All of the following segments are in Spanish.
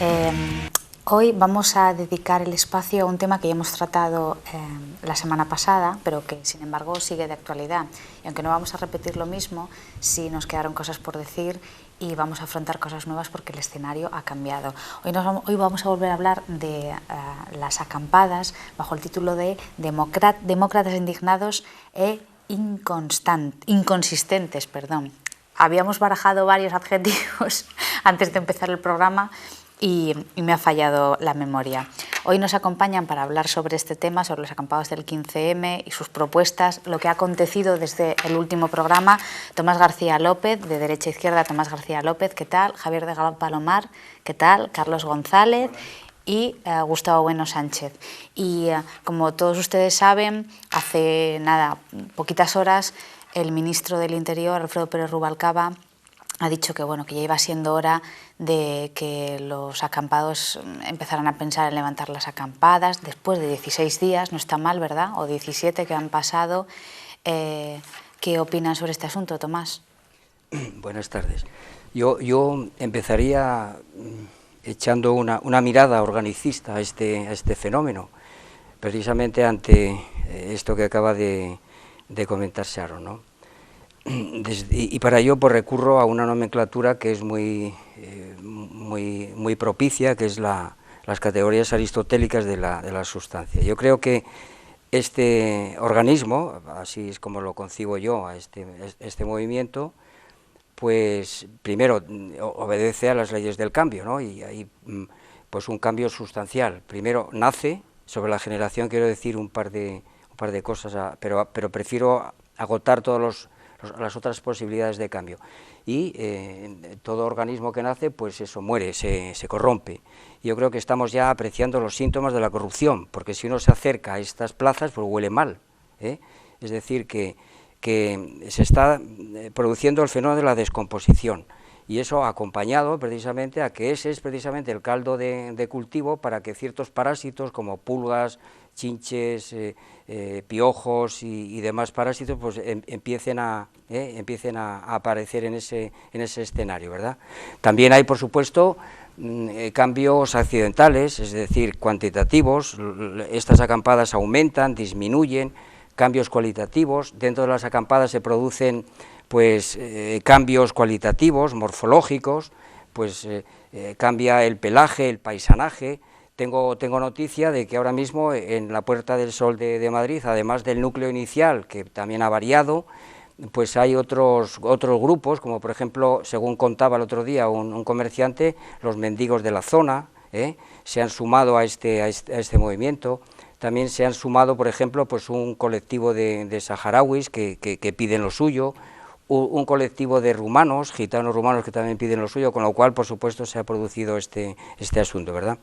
Eh, Hoy vamos a dedicar el espacio a un tema que ya hemos tratado la semana pasada, pero que sin embargo sigue de actualidad. Y aunque no vamos a repetir lo mismo, sí nos quedaron cosas por decir y vamos a afrontar cosas nuevas porque el escenario ha cambiado. Hoy vamos a volver a hablar de las acampadas bajo el título de Demócratas indignados e inconsistentes. Habíamos barajado varios adjetivos antes de empezar el programa y me ha fallado la memoria. Hoy nos acompañan para hablar sobre este tema, sobre los acampados del 15M y sus propuestas, lo que ha acontecido desde el último programa, Tomás García López, de derecha a izquierda, Tomás García López, ¿qué tal? Javier de Palomar, ¿qué tal? Carlos González y Gustavo Bueno Sánchez. Y como todos ustedes saben, hace poquitas horas, el ministro del Interior, Alfredo Pérez Rubalcaba, ha dicho que ya iba siendo hora de que los acampados empezaran a pensar en levantar las acampadas después de 16 días, no está mal, ¿verdad? O 17 que han pasado. ¿Qué opinan sobre este asunto, Tomás? Buenas tardes. Yo empezaría echando una mirada organicista a este fenómeno, precisamente ante esto que acaba de comentar Sharon, ¿no? Y para ello pues recurro a una nomenclatura que es muy propicia, que es las categorías aristotélicas de la sustancia. Yo creo que este organismo, así es como lo concibo yo, a este movimiento, pues primero obedece a las leyes del cambio, ¿no? Y hay pues un cambio sustancial. Primero nace, sobre la generación quiero decir un par de cosas, pero prefiero agotar todas las otras posibilidades de cambio. Y todo organismo que nace, pues eso, muere, se corrompe. Yo creo que estamos ya apreciando los síntomas de la corrupción, porque si uno se acerca a estas plazas, pues huele mal, ¿eh? Es decir, que se está produciendo el fenómeno de la descomposición, y eso acompañado precisamente a que ese es precisamente el caldo de cultivo para que ciertos parásitos como pulgas, chinches, piojos y demás parásitos pues empiecen a aparecer en ese escenario, ¿verdad? También hay, por supuesto, cambios accidentales, es decir, cuantitativos. Estas acampadas aumentan, disminuyen, cambios cualitativos. Dentro de las acampadas se producen pues cambios cualitativos, morfológicos, pues cambia el pelaje, el paisanaje. Tengo noticia de que ahora mismo en la Puerta del Sol de Madrid, además del núcleo inicial, que también ha variado, pues hay otros grupos, como por ejemplo, según contaba el otro día un comerciante, los mendigos de la zona, se han sumado a este movimiento. También se han sumado, por ejemplo, pues un colectivo de saharauis que piden lo suyo, un colectivo de rumanos, gitanos rumanos que también piden lo suyo, con lo cual, por supuesto, se ha producido este asunto, ¿verdad?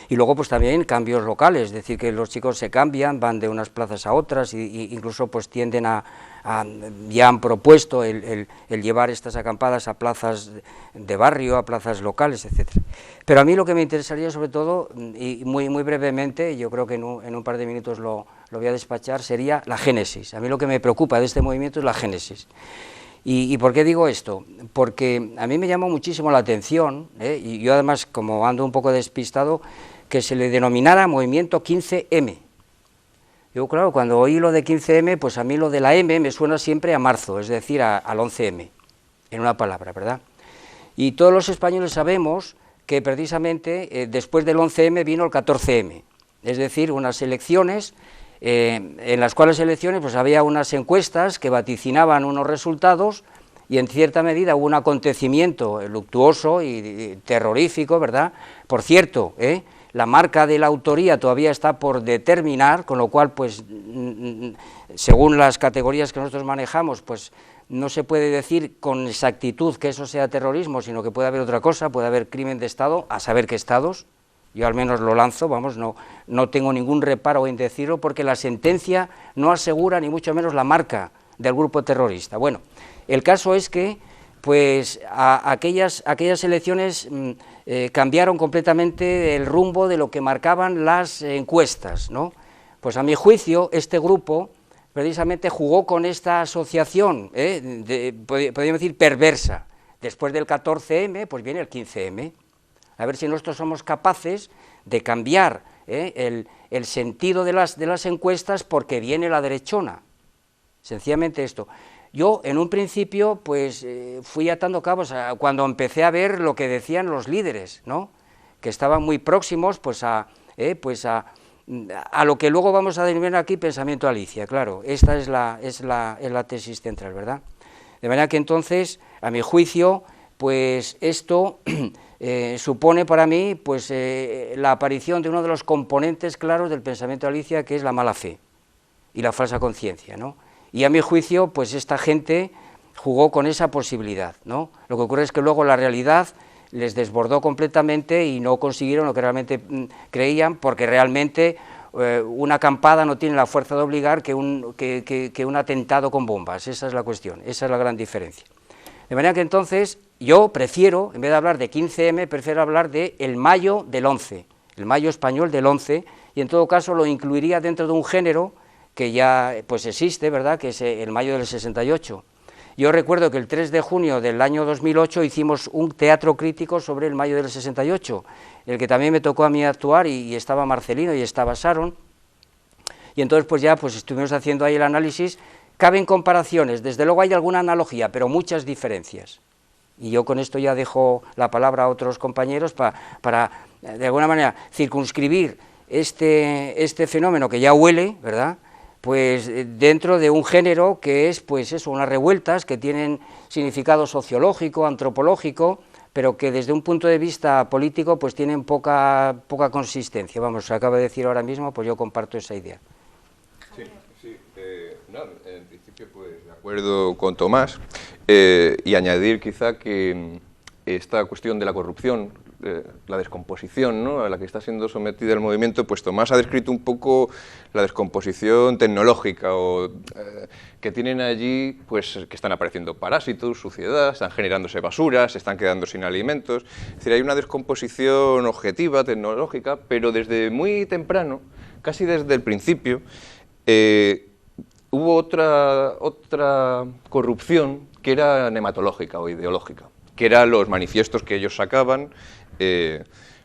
Y luego pues también cambios locales, es decir, que los chicos se cambian, van de unas plazas a otras, y incluso pues tienden ya han propuesto el llevar estas acampadas a plazas de barrio, a plazas locales, etcétera. Pero a mí lo que me interesaría sobre todo, y muy brevemente, yo creo que en un par de minutos lo voy a despachar, sería la génesis. A mí lo que me preocupa de este movimiento es la génesis. ¿Y por qué digo esto? Porque a mí me llamó muchísimo la atención, y yo además, como ando un poco despistado, que se le denominara movimiento 15M. Yo, claro, cuando oí lo de 15M, pues a mí lo de la M me suena siempre a marzo, es decir, al 11M, en una palabra, ¿verdad? Y todos los españoles sabemos que precisamente después del 11M vino el 14M, es decir, unas elecciones en las cuales pues había unas encuestas que vaticinaban unos resultados, y en cierta medida hubo un acontecimiento luctuoso y terrorífico, ¿verdad? Por cierto, la marca de la autoría todavía está por determinar, con lo cual, pues, según las categorías que nosotros manejamos, pues no se puede decir con exactitud que eso sea terrorismo, sino que puede haber otra cosa, puede haber crimen de Estado, a saber qué estados. Yo al menos lo lanzo, vamos, no tengo ningún reparo en decirlo, porque la sentencia no asegura ni mucho menos la marca del grupo terrorista. Bueno, el caso es que pues aquellas elecciones cambiaron completamente el rumbo de lo que marcaban las encuestas, ¿no? Pues a mi juicio este grupo precisamente jugó con esta asociación, podríamos decir perversa. Después del 14M, pues viene el 15M. a ver si nosotros somos capaces de cambiar el sentido de las encuestas porque viene la derechona. Sencillamente esto. Yo, en un principio, pues fui atando cabos cuando empecé a ver lo que decían los líderes, ¿no?, que estaban muy próximos pues a lo que luego vamos a denominar aquí pensamiento Alicia, claro, esta es la tesis central, ¿verdad? De manera que entonces, a mi juicio, pues esto supone para mí pues la aparición de uno de los componentes claros del pensamiento Alicia, que es la mala fe y la falsa conciencia, ¿no? Y a mi juicio, pues esta gente jugó con esa posibilidad, ¿no? Lo que ocurre es que luego la realidad les desbordó completamente y no consiguieron lo que realmente creían, porque realmente una acampada no tiene la fuerza de obligar que un atentado con bombas. Esa es la cuestión, esa es la gran diferencia. De manera que entonces yo prefiero, en vez de hablar de 15M, prefiero hablar de el mayo del 11, el mayo español del 11, y en todo caso lo incluiría dentro de un género que ya pues existe, ¿verdad?, que es el mayo del 68. Yo recuerdo que el 3 de junio del año 2008 hicimos un teatro crítico sobre el mayo del 68, en el que también me tocó a mí actuar, y estaba Marcelino y estaba Sharon, y entonces pues ya pues estuvimos haciendo ahí el análisis. Caben comparaciones, desde luego hay alguna analogía, pero muchas diferencias. Y yo con esto ya dejo la palabra a otros compañeros para de alguna manera, circunscribir este fenómeno que ya huele, ¿verdad?, pues dentro de un género que es, pues eso, unas revueltas que tienen significado sociológico, antropológico, pero que desde un punto de vista político pues tienen poca consistencia. Vamos, se acaba de decir ahora mismo, pues yo comparto esa idea. Sí, no, en principio pues de acuerdo con Tomás, y añadir quizá que esta cuestión de la corrupción, la descomposición, ¿no?, a la que está siendo sometida el movimiento, pues Tomás ha descrito un poco la descomposición tecnológica que tienen allí, pues que están apareciendo parásitos, suciedad, están generándose basuras, se están quedando sin alimentos. Es decir, hay una descomposición objetiva, tecnológica, pero desde muy temprano, casi desde el principio, hubo otra corrupción que era nematológica o ideológica, que eran los manifiestos que ellos sacaban,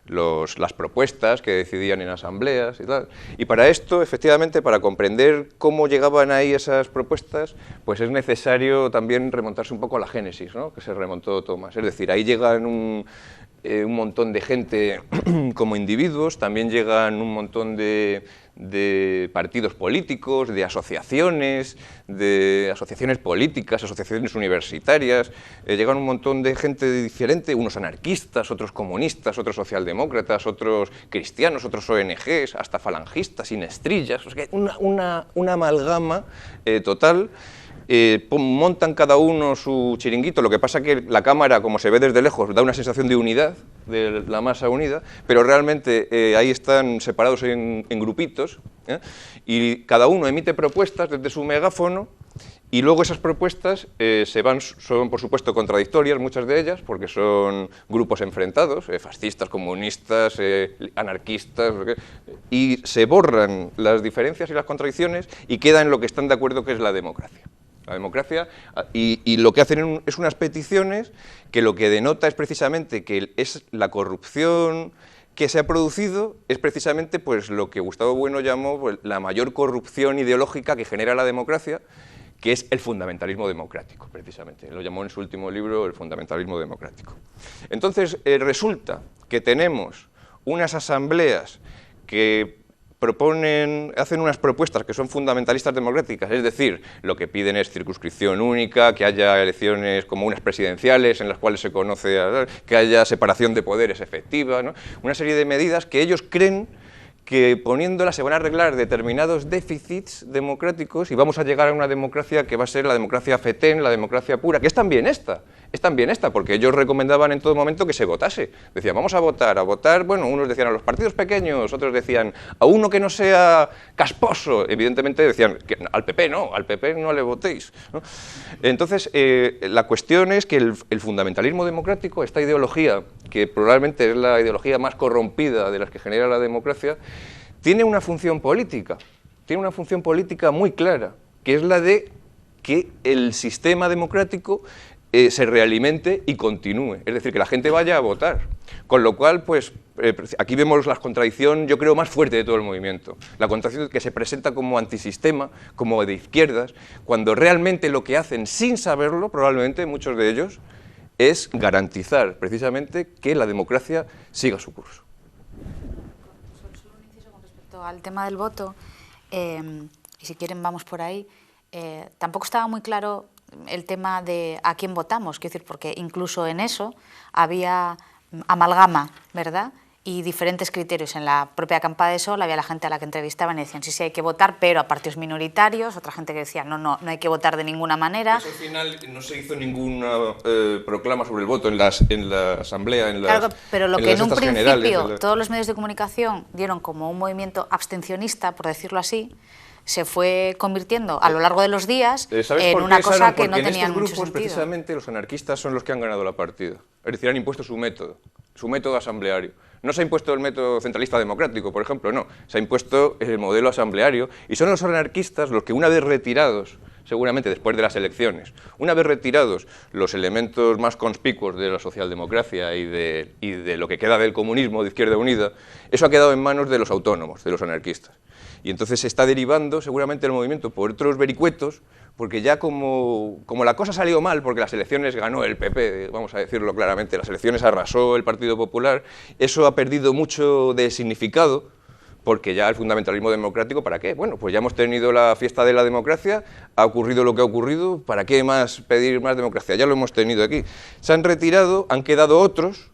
las propuestas que decidían en asambleas y tal. Y para esto, efectivamente, para comprender cómo llegaban ahí esas propuestas, pues es necesario también remontarse un poco a la génesis, ¿no?, que se remontó Tomás. Es decir, ahí llegan un montón de gente como individuos, también llegan un montón de partidos políticos, de asociaciones políticas, asociaciones universitarias, llegan un montón de gente diferente, unos anarquistas, otros comunistas, otros socialdemócratas, otros cristianos, otros ONGs, hasta falangistas, sinestrillas, o sea, una amalgama total. Montan cada uno su chiringuito, lo que pasa que la cámara, como se ve desde lejos, da una sensación de unidad, de la masa unida, pero realmente ahí están separados en grupitos, y cada uno emite propuestas desde su megáfono, y luego esas propuestas son por supuesto contradictorias, muchas de ellas, porque son grupos enfrentados, fascistas, comunistas, anarquistas, y se borran las diferencias y las contradicciones y queda en lo que están de acuerdo, que es la democracia. La democracia, y lo que hacen es unas peticiones que lo que denota es precisamente que es la corrupción que se ha producido, es precisamente pues lo que Gustavo Bueno llamó pues, la mayor corrupción ideológica que genera la democracia, que es el fundamentalismo democrático, precisamente. Lo llamó en su último libro el fundamentalismo democrático. Entonces, resulta que tenemos unas asambleas que hacen unas propuestas que son fundamentalistas democráticas, es decir, lo que piden es circunscripción única, que haya elecciones como unas presidenciales en las cuales se conoce, que haya separación de poderes efectiva, ¿no?, una serie de medidas que ellos creen que poniéndolas se van a arreglar determinados déficits democráticos y vamos a llegar a una democracia que va a ser la democracia fetén, la democracia pura, que es también esta, porque ellos recomendaban en todo momento que se votase. Decían, vamos a votar, bueno, unos decían a los partidos pequeños, otros decían a uno que no sea casposo, evidentemente decían, que al PP no le votéis, ¿no? Entonces, la cuestión es que el fundamentalismo democrático, esta ideología, que probablemente es la ideología más corrompida de las que genera la democracia, tiene una función política muy clara, que es la de que el sistema democrático se realimente y continúe, es decir, que la gente vaya a votar. Con lo cual, pues, aquí vemos la contradicción, yo creo, más fuerte de todo el movimiento. La contradicción que se presenta como antisistema, como de izquierdas, cuando realmente lo que hacen, sin saberlo, probablemente, muchos de ellos, es garantizar, precisamente, que la democracia siga su curso. Solo un inciso con respecto al tema del voto, y si quieren vamos por ahí. Tampoco estaba muy claro el tema de a quién votamos, quiero decir, porque incluso en eso había amalgama, ¿verdad? Y diferentes criterios. En la propia Acampada de Sol había la gente a la que entrevistaban y decían sí hay que votar, pero a partidos minoritarios, otra gente que decía no hay que votar de ninguna manera. Eso al final no se hizo ninguna proclama sobre el voto en la asamblea, claro, pero lo que en un principio la... todos los medios de comunicación dieron como un movimiento abstencionista, por decirlo así, se fue convirtiendo a lo largo de los días en una cosa que no tenía mucho sentido. Precisamente los anarquistas son los que han ganado la partida, es decir, han impuesto su método asambleario. No se ha impuesto el método centralista democrático, por ejemplo, no, se ha impuesto el modelo asambleario y son los anarquistas los que una vez retirados, seguramente después de las elecciones, una vez retirados los elementos más conspicuos de la socialdemocracia y de lo que queda del comunismo de Izquierda Unida, eso ha quedado en manos de los autónomos, de los anarquistas. Y entonces se está derivando seguramente el movimiento por otros vericuetos, porque ya como la cosa salió mal, porque las elecciones ganó el PP, vamos a decirlo claramente, las elecciones arrasó el Partido Popular, eso ha perdido mucho de significado, porque ya el fundamentalismo democrático, ¿para qué? Bueno, pues ya hemos tenido la fiesta de la democracia, ha ocurrido lo que ha ocurrido, ¿para qué más pedir más democracia? Ya lo hemos tenido aquí. Se han retirado, han quedado otros,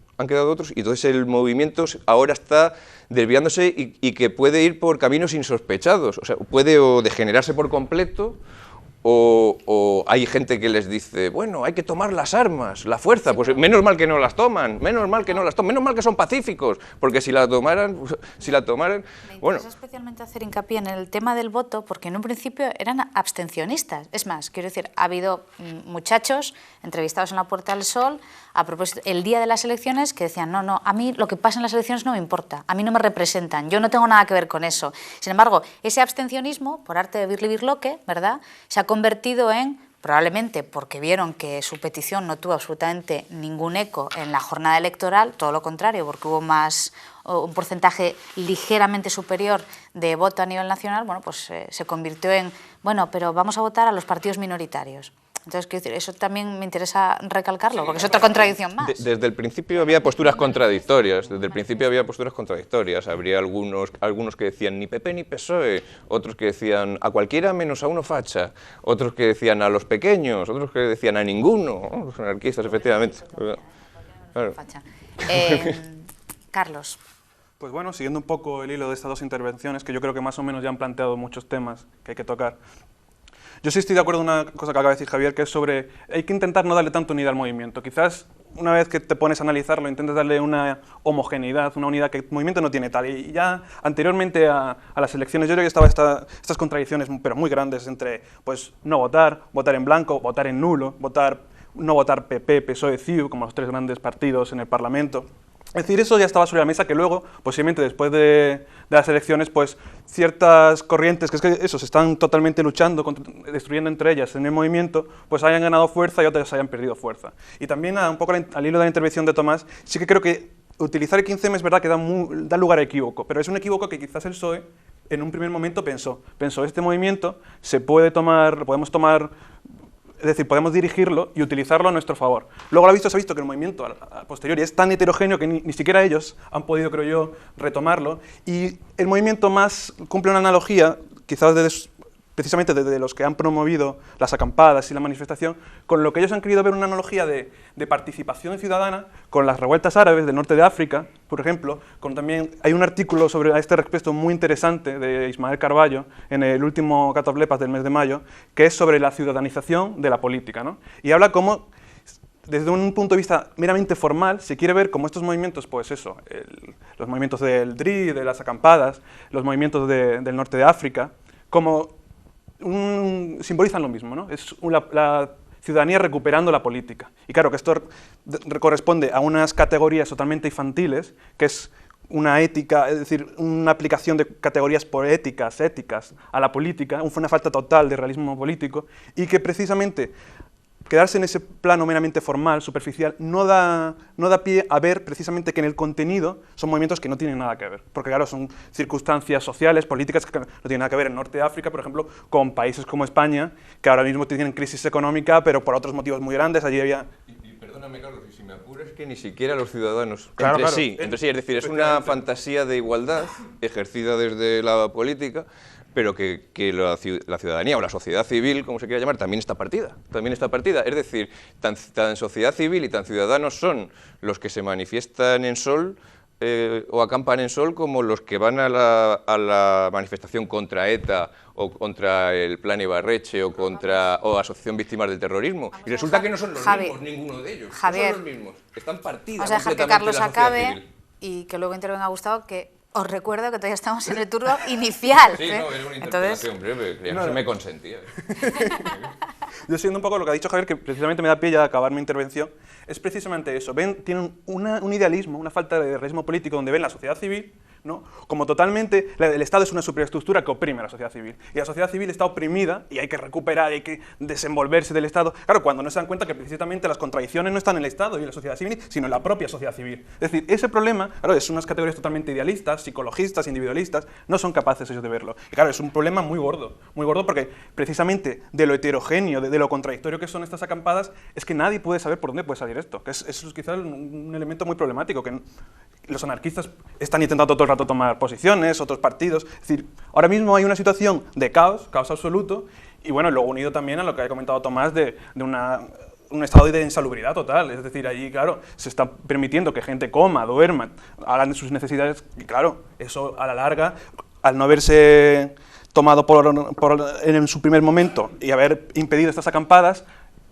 y entonces el movimiento ahora está desviándose y que puede ir por caminos insospechados, o sea, puede o degenerarse por completo, o hay gente que les dice, bueno, hay que tomar las armas, la fuerza, pues menos mal que no las toman, menos mal que son pacíficos, porque si la tomaran, Me bueno... interesa especialmente hacer hincapié en el tema del voto, porque en un principio eran abstencionistas. Es más, quiero decir, ha habido muchachos entrevistados en la Puerta del Sol, a propósito, el día de las elecciones, que decían, no, a mí lo que pasa en las elecciones no me importa, a mí no me representan, yo no tengo nada que ver con eso. Sin embargo, ese abstencionismo, por arte de Birli-Birloque, ¿verdad?, se ha convertido en, probablemente porque vieron que su petición no tuvo absolutamente ningún eco en la jornada electoral, todo lo contrario, porque hubo un porcentaje ligeramente superior de voto a nivel nacional, bueno, pues se convirtió en, bueno, pero vamos a votar a los partidos minoritarios. Entonces, quiero decir, eso también me interesa recalcarlo, porque es otra contradicción más. Desde el principio había posturas contradictorias, habría algunos que decían ni PP ni PSOE, otros que decían a cualquiera menos a uno facha, otros que decían a los pequeños, otros que decían a ninguno, ¿no? Los anarquistas, efectivamente. Claro. Carlos. Pues bueno, siguiendo un poco el hilo de estas dos intervenciones, que yo creo que más o menos ya han planteado muchos temas que hay que tocar, yo sí estoy de acuerdo en una cosa que acaba de decir Javier, que es sobre, hay que intentar no darle tanta unidad al movimiento. Quizás una vez que te pones a analizarlo, intentas darle una homogeneidad, una unidad que el movimiento no tiene tal. Y ya anteriormente a las elecciones, yo creo que estaba estas contradicciones, pero muy grandes, entre pues no votar, votar en blanco, votar en nulo, no votar PP, PSOE, CiU, como los tres grandes partidos en el Parlamento. Es decir, eso ya estaba sobre la mesa, que luego, posiblemente después de las elecciones, pues ciertas corrientes, que es que eso, se están totalmente luchando, destruyendo entre ellas en el movimiento, pues hayan ganado fuerza y otras hayan perdido fuerza. Y también, un poco al hilo de la intervención de Tomás, sí que creo que utilizar el 15M es verdad que da lugar a equívoco, pero es un equívoco que quizás el PSOE en un primer momento pensó, este movimiento podemos tomar, es decir, podemos dirigirlo y utilizarlo a nuestro favor. Luego se ha visto que el movimiento a posteriori es tan heterogéneo que ni siquiera ellos han podido, creo yo, retomarlo. Y el movimiento más cumple una analogía, quizás precisamente desde los que han promovido las acampadas y la manifestación, con lo que ellos han querido ver una analogía de participación ciudadana con las revueltas árabes del norte de África, por ejemplo. También hay un artículo sobre a este respecto muy interesante de Ismael Carballo en el último Cat of Leopards del mes de mayo, que es sobre la ciudadanización de la política, ¿no? Y habla cómo, desde un punto de vista meramente formal, se quiere ver cómo estos movimientos, pues eso, los movimientos del DRI, de las acampadas, los movimientos del norte de África, como simbolizan lo mismo, ¿no? Es la ciudadanía recuperando la política. Y claro que esto corresponde a unas categorías totalmente infantiles, que es una ética, es decir, una aplicación de categorías poéticas, éticas, a la política, una falta total de realismo político, y que precisamente quedarse en ese plano meramente formal, superficial, no da pie a ver precisamente que en el contenido son movimientos que no tienen nada que ver. Porque claro, son circunstancias sociales, políticas que no tienen nada que ver en Norte de África, por ejemplo, con países como España, que ahora mismo tienen crisis económica, pero por otros motivos muy grandes. Allí había... Y perdóname, Carlos, y si me apuras, que ni siquiera los ciudadanos Claro, entre claro. sí, es decir, es una fantasía de igualdad ejercida desde la política, pero que la ciudadanía o la sociedad civil, como se quiera llamar, también está partida. Es decir, tan sociedad civil y tan ciudadanos son los que se manifiestan en Sol o acampan en Sol como los que van a la manifestación contra ETA o contra el Plan Ibarretxe o Asociación Víctimas del Terrorismo. Y resulta que no son los mismos, ninguno de ellos. Javier, no son los mismos. Están partidas. Vamos a dejar que Carlos acabe y que luego intervenga Gustavo, que os recuerdo que todavía estamos en el turno inicial. Sí, no, era una interpelación breve, que ya no se me consentía. Yo siendo un poco lo que ha dicho Javier, que precisamente me da pie ya de acabar mi intervención, es precisamente eso. Tienen un idealismo, una falta de realismo político donde ven la sociedad civil, ¿no?, como totalmente, el Estado es una superestructura que oprime a la sociedad civil, y la sociedad civil está oprimida y hay que recuperar, hay que desenvolverse del Estado. Claro, cuando no se dan cuenta que precisamente las contradicciones no están en el Estado y en la sociedad civil, sino en la propia sociedad civil. Es decir, ese problema, claro, es unas categorías totalmente idealistas, psicologistas, individualistas, no son capaces ellos de verlo. Y claro, es un problema muy gordo porque precisamente de lo heterogéneo, de lo contradictorio que son estas acampadas, es que nadie puede saber por dónde puede salir esto, que eso es quizás un elemento muy problemático, que los anarquistas están intentando todo el rato tomar posiciones, otros partidos. Es decir, ahora mismo hay una situación de caos absoluto, y bueno, luego unido también a lo que ha comentado Tomás de un estado de insalubridad total. Es decir, allí, claro, se está permitiendo que gente coma, duerma, hagan sus necesidades, y claro, eso a la larga, al no haberse tomado en su primer momento y haber impedido estas acampadas,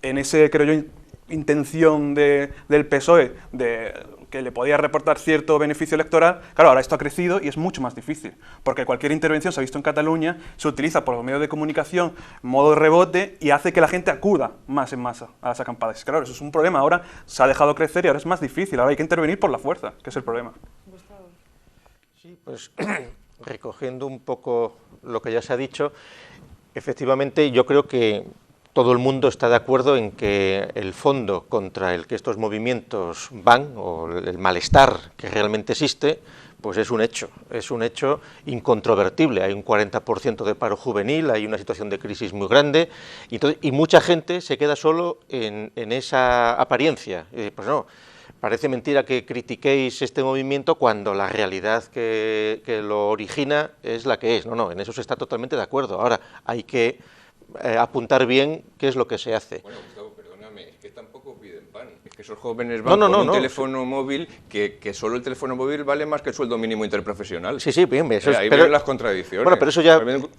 en ese, creo yo, intención del PSOE que le podía reportar cierto beneficio electoral, claro, ahora esto ha crecido y es mucho más difícil, porque cualquier intervención, se ha visto en Cataluña, se utiliza por los medios de comunicación modo de rebote y hace que la gente acuda más en masa a las acampadas. Claro, eso es un problema, ahora se ha dejado crecer y ahora es más difícil, ahora hay que intervenir por la fuerza, que es el problema. Sí, pues recogiendo un poco lo que ya se ha dicho, efectivamente yo creo que todo el mundo está de acuerdo en que el fondo contra el que estos movimientos van, o el malestar que realmente existe, pues es un hecho incontrovertible. Hay un 40% de paro juvenil, hay una situación de crisis muy grande, y mucha gente se queda solo en esa apariencia. Pues no, parece mentira que critiquéis este movimiento cuando la realidad que lo origina es la que es. No, en eso se está totalmente de acuerdo. Ahora, hay que apuntar bien qué es lo que se hace. Bueno, Gustavo, perdóname, es que tampoco piden pan. Es que esos jóvenes van con un teléfono móvil que solo el teléfono móvil vale más que el sueldo mínimo interprofesional. Sí, bien, eso ahí vienen las contradicciones. Bueno, pero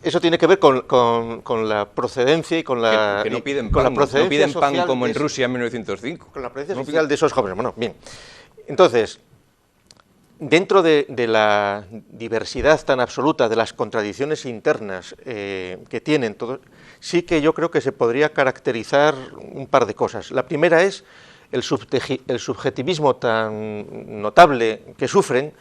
eso tiene que ver con la procedencia y con la... Que no piden pan, no piden pan como en Rusia en 1905. Con la procedencia social de esos jóvenes. Bueno, bien. Entonces, dentro de la diversidad tan absoluta, de las contradicciones internas que tienen todos, sí que yo creo que se podría caracterizar un par de cosas. La primera es el subjetivismo tan notable que sufren,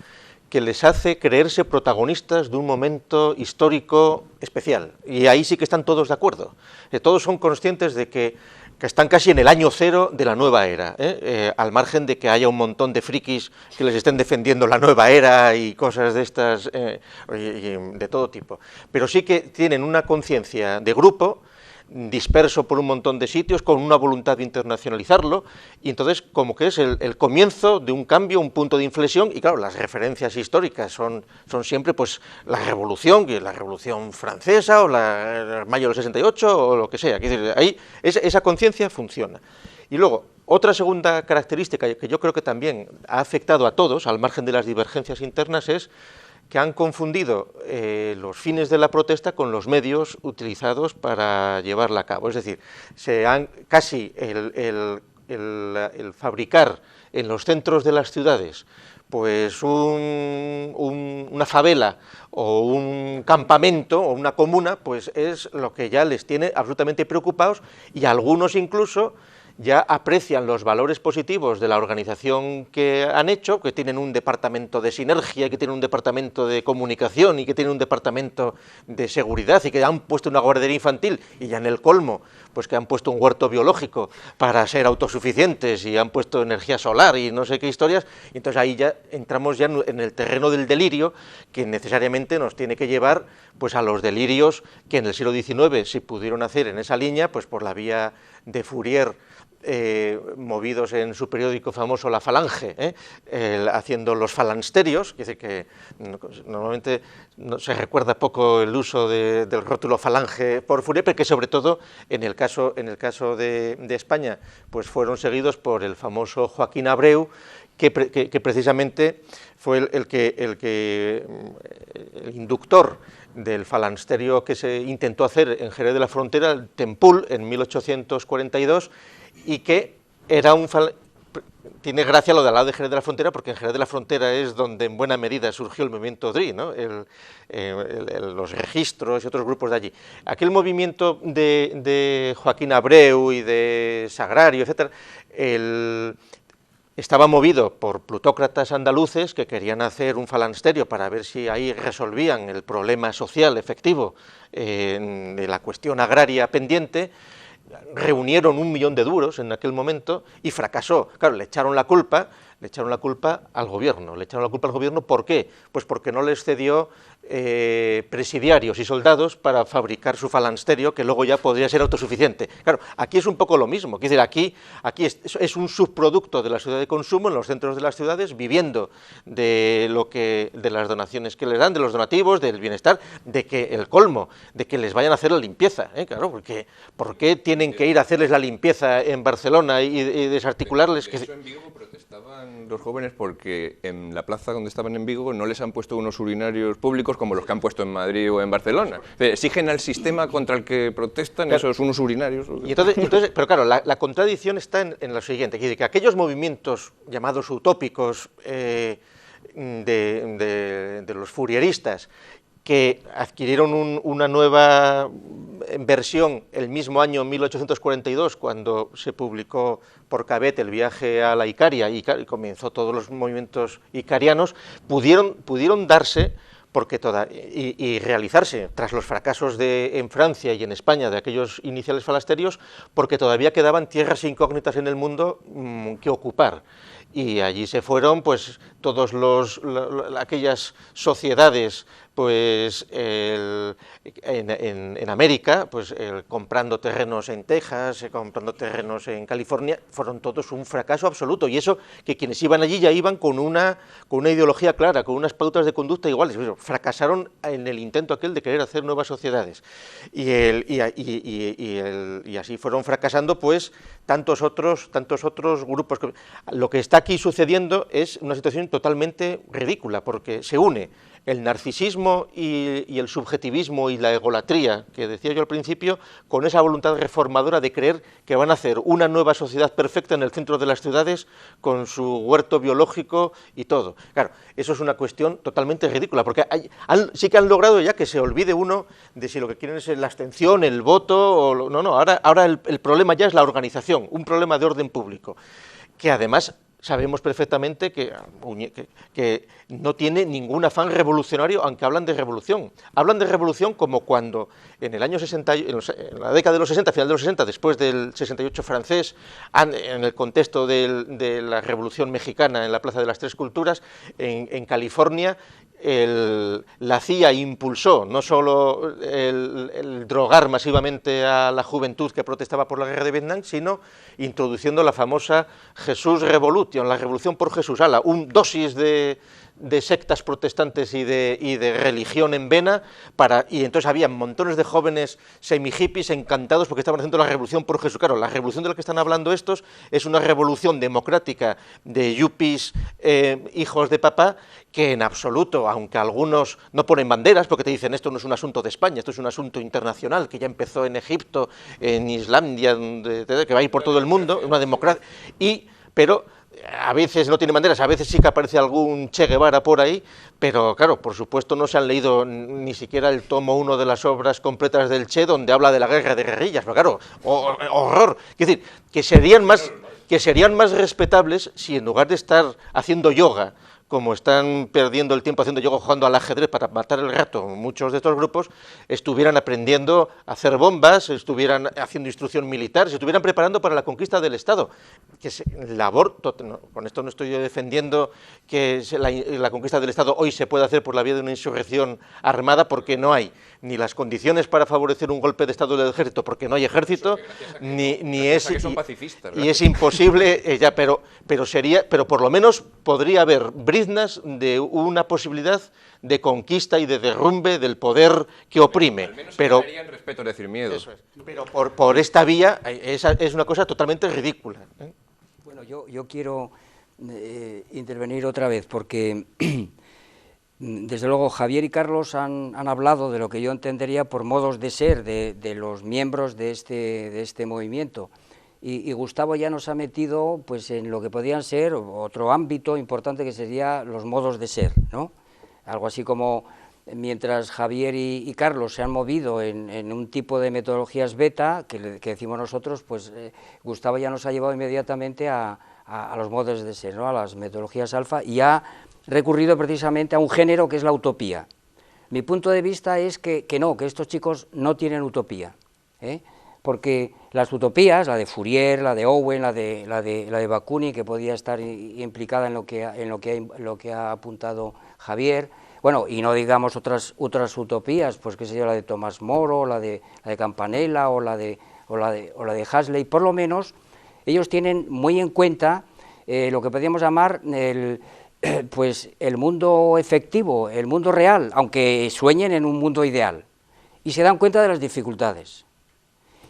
que les hace creerse protagonistas de un momento histórico especial. Y ahí sí que están todos de acuerdo. Todos son conscientes de que están casi en el año cero de la nueva era, al margen de que haya un montón de frikis que les estén defendiendo la nueva era y cosas de estas, de todo tipo. Pero sí que tienen una conciencia de grupo, disperso por un montón de sitios, con una voluntad de internacionalizarlo, y entonces como que es el comienzo de un cambio, un punto de inflexión, y claro, las referencias históricas son siempre pues la Revolución Francesa, o el Mayo del 68, o lo que sea. Es decir, ahí esa conciencia funciona. Y luego, otra segunda característica que yo creo que también ha afectado a todos, al margen de las divergencias internas, es que han confundido los fines de la protesta con los medios utilizados para llevarla a cabo. Es decir, casi el fabricar en los centros de las ciudades pues una favela o un campamento o una comuna, pues es lo que ya les tiene absolutamente preocupados, y algunos incluso ya aprecian los valores positivos de la organización que han hecho, que tienen un departamento de sinergia, que tienen un departamento de comunicación y que tienen un departamento de seguridad y que han puesto una guardería infantil y ya en el colmo, pues que han puesto un huerto biológico para ser autosuficientes y han puesto energía solar y no sé qué historias, y entonces ahí ya entramos ya en el terreno del delirio que necesariamente nos tiene que llevar pues a los delirios que en el siglo XIX se pudieron hacer en esa línea, pues por la vía de Fourier, movidos en su periódico famoso La Falange, haciendo los falansterios, que dice que normalmente se recuerda poco el uso del rótulo falange por Fourier, pero que sobre todo en el caso de España pues fueron seguidos por el famoso Joaquín Abreu, que precisamente fue el inductor del falansterio que se intentó hacer en Jerez de la Frontera, el Tempul, en 1842, y que era tiene gracia lo de al lado de Jerez de la Frontera, porque en Jerez de la Frontera es donde en buena medida surgió el movimiento DRI, ¿no? Los registros y otros grupos de allí. Aquel movimiento de Joaquín Abreu y de Sagrario, etcétera, estaba movido por plutócratas andaluces que querían hacer un falansterio para ver si ahí resolvían el problema social efectivo de la cuestión agraria pendiente. Reunieron 1 millón de duros en aquel momento y fracasó. Claro, le echaron la culpa al gobierno. ¿Por qué? Pues porque no les cedió presidiarios y soldados para fabricar su falansterio, que luego ya podría ser autosuficiente. Claro, aquí es un poco lo mismo, es decir, aquí es un subproducto de la sociedad de consumo en los centros de las ciudades, viviendo de las donaciones que les dan, de los donativos, del bienestar, de que el colmo, de que les vayan a hacer la limpieza, claro, porque ¿por qué tienen que ir a hacerles la limpieza en Barcelona y desarticularles? De hecho, en Vigo protestaban los jóvenes porque en la plaza donde estaban en Vigo no les han puesto unos urinarios públicos como los que han puesto en Madrid o en Barcelona. Exigen al sistema contra el que protestan, claro, esos unos urinarios. Y entonces, pero claro, la contradicción está en lo siguiente, que aquellos movimientos llamados utópicos de los fourieristas, que adquirieron una nueva versión el mismo año 1842, cuando se publicó por Cabet el viaje a la Icaria y comenzó todos los movimientos icarianos, pudieron darse y realizarse tras los fracasos en Francia y en España de aquellos iniciales falasterios, porque todavía quedaban tierras incógnitas en el mundo que ocupar. Y allí se fueron pues todos aquellas sociedades pues en América, pues comprando terrenos en Texas, comprando terrenos en California, fueron todos un fracaso absoluto. Y eso que quienes iban allí ya iban con una ideología clara, con unas pautas de conducta iguales. Fracasaron en el intento aquel de querer hacer nuevas sociedades. Y así fueron fracasando pues tantos otros grupos. Lo que está aquí sucediendo es una situación totalmente ridícula, porque se une el narcisismo y el subjetivismo y la egolatría, que decía yo al principio, con esa voluntad reformadora de creer que van a hacer una nueva sociedad perfecta en el centro de las ciudades, con su huerto biológico y todo. Claro, eso es una cuestión totalmente ridícula, porque sí que han logrado ya que se olvide uno de si lo que quieren es la abstención, el voto, ahora el problema ya es la organización, un problema de orden público, que además sabemos perfectamente que no tiene ningún afán revolucionario, aunque hablan de revolución. Hablan de revolución como cuando en el año 60, en la década de los 60, final de los 60, después del 68 francés, en el contexto de la Revolución Mexicana en la Plaza de las Tres Culturas, en California, la CIA impulsó no solo el drogar masivamente a la juventud que protestaba por la guerra de Vietnam, sino introduciendo la famosa Jesús Revolution, la revolución por Jesús, un dosis de sectas protestantes y de religión en vena, y entonces había montones de jóvenes semi-hippies encantados porque estaban haciendo la revolución por Jesús. Claro, la revolución de la que están hablando estos es una revolución democrática de yuppies, hijos de papá, que en absoluto, aunque algunos no ponen banderas porque te dicen esto no es un asunto de España, esto es un asunto internacional que ya empezó en Egipto, en Islandia, que va a ir por todo el mundo, una democracia, pero a veces no tiene banderas, a veces sí que aparece algún Che Guevara por ahí, pero claro, por supuesto no se han leído ni siquiera el tomo 1 de las obras completas del Che, donde habla de la guerra de guerrillas, pero claro, horror. Es decir, que serían más respetables si en lugar de estar haciendo yoga, como están perdiendo el tiempo haciendo yoga, jugando al ajedrez para matar el rato, muchos de estos grupos estuvieran aprendiendo a hacer bombas, estuvieran haciendo instrucción militar, se estuvieran preparando para la conquista del Estado. Que labor, no, con esto no estoy yo defendiendo que la conquista del Estado hoy se pueda hacer por la vía de una insurrección armada, porque no hay ni las condiciones para favorecer un golpe de Estado del ejército, porque no hay ejército, ni es, que son pacifistas, y es imposible, pero por lo menos podría haber briznas de una posibilidad de conquista y de derrumbe del poder que oprime. Al menos pero respeto, es decir, miedo. Eso es. Pero por esta vía es una cosa totalmente ridícula. Bueno, yo quiero intervenir otra vez, porque desde luego Javier y Carlos han hablado de lo que yo entendería por modos de ser de los miembros de este movimiento. Y Gustavo ya nos ha metido pues en lo que podían ser otro ámbito importante, que sería los modos de ser, ¿no? Algo así como, mientras Javier y Carlos se han movido en un tipo de metodologías beta, que decimos nosotros, pues Gustavo ya nos ha llevado inmediatamente a los modos de ser, ¿no? A las metodologías alfa, y ha recurrido precisamente a un género que es la utopía. Mi punto de vista es que estos chicos no tienen utopía, porque las utopías, la de Fourier, la de Owen, la de Bakunin, que podía estar implicada en lo que ha apuntado Javier, bueno, y no digamos otras utopías, pues qué sé yo, la de Tomás Moro, la de Campanella o la de Huxley, por lo menos ellos tienen muy en cuenta lo que podríamos llamar pues el mundo efectivo, el mundo real, aunque sueñen en un mundo ideal, y se dan cuenta de las dificultades.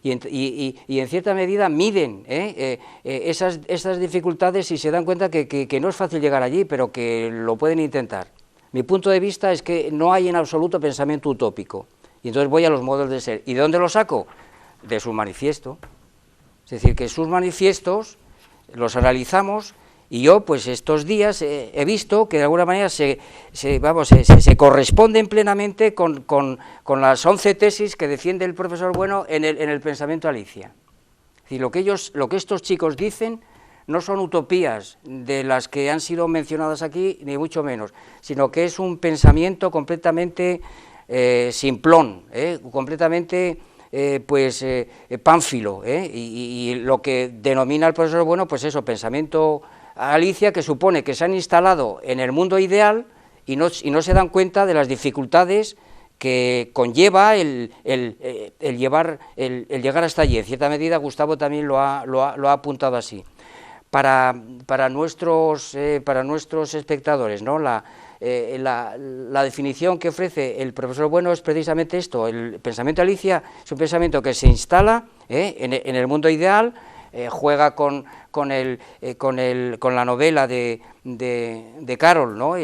Y en cierta medida miden esas dificultades y se dan cuenta que no es fácil llegar allí, pero que lo pueden intentar. Mi punto de vista es que no hay en absoluto pensamiento utópico, y entonces voy a los modos de ser. ¿Y de dónde los saco? De su manifiesto. Es decir, que sus manifiestos los analizamos, y yo pues estos días he visto que de alguna manera se corresponden plenamente con las 11 tesis que defiende el profesor Bueno en el pensamiento Alicia. Es decir, lo que estos chicos dicen no son utopías de las que han sido mencionadas aquí, ni mucho menos, sino que es un pensamiento completamente simplón, completamente pánfilo, y lo que denomina el profesor Bueno, pues eso, pensamiento Alicia, que supone que se han instalado en el mundo ideal y no se dan cuenta de las dificultades que conlleva el llegar hasta allí. En cierta medida Gustavo también lo ha apuntado así. Para nuestros espectadores, ¿no? La definición que ofrece el profesor Bueno es precisamente esto: el pensamiento Alicia es un pensamiento que se instala en el mundo ideal, juega con la novela de Carroll, ¿no?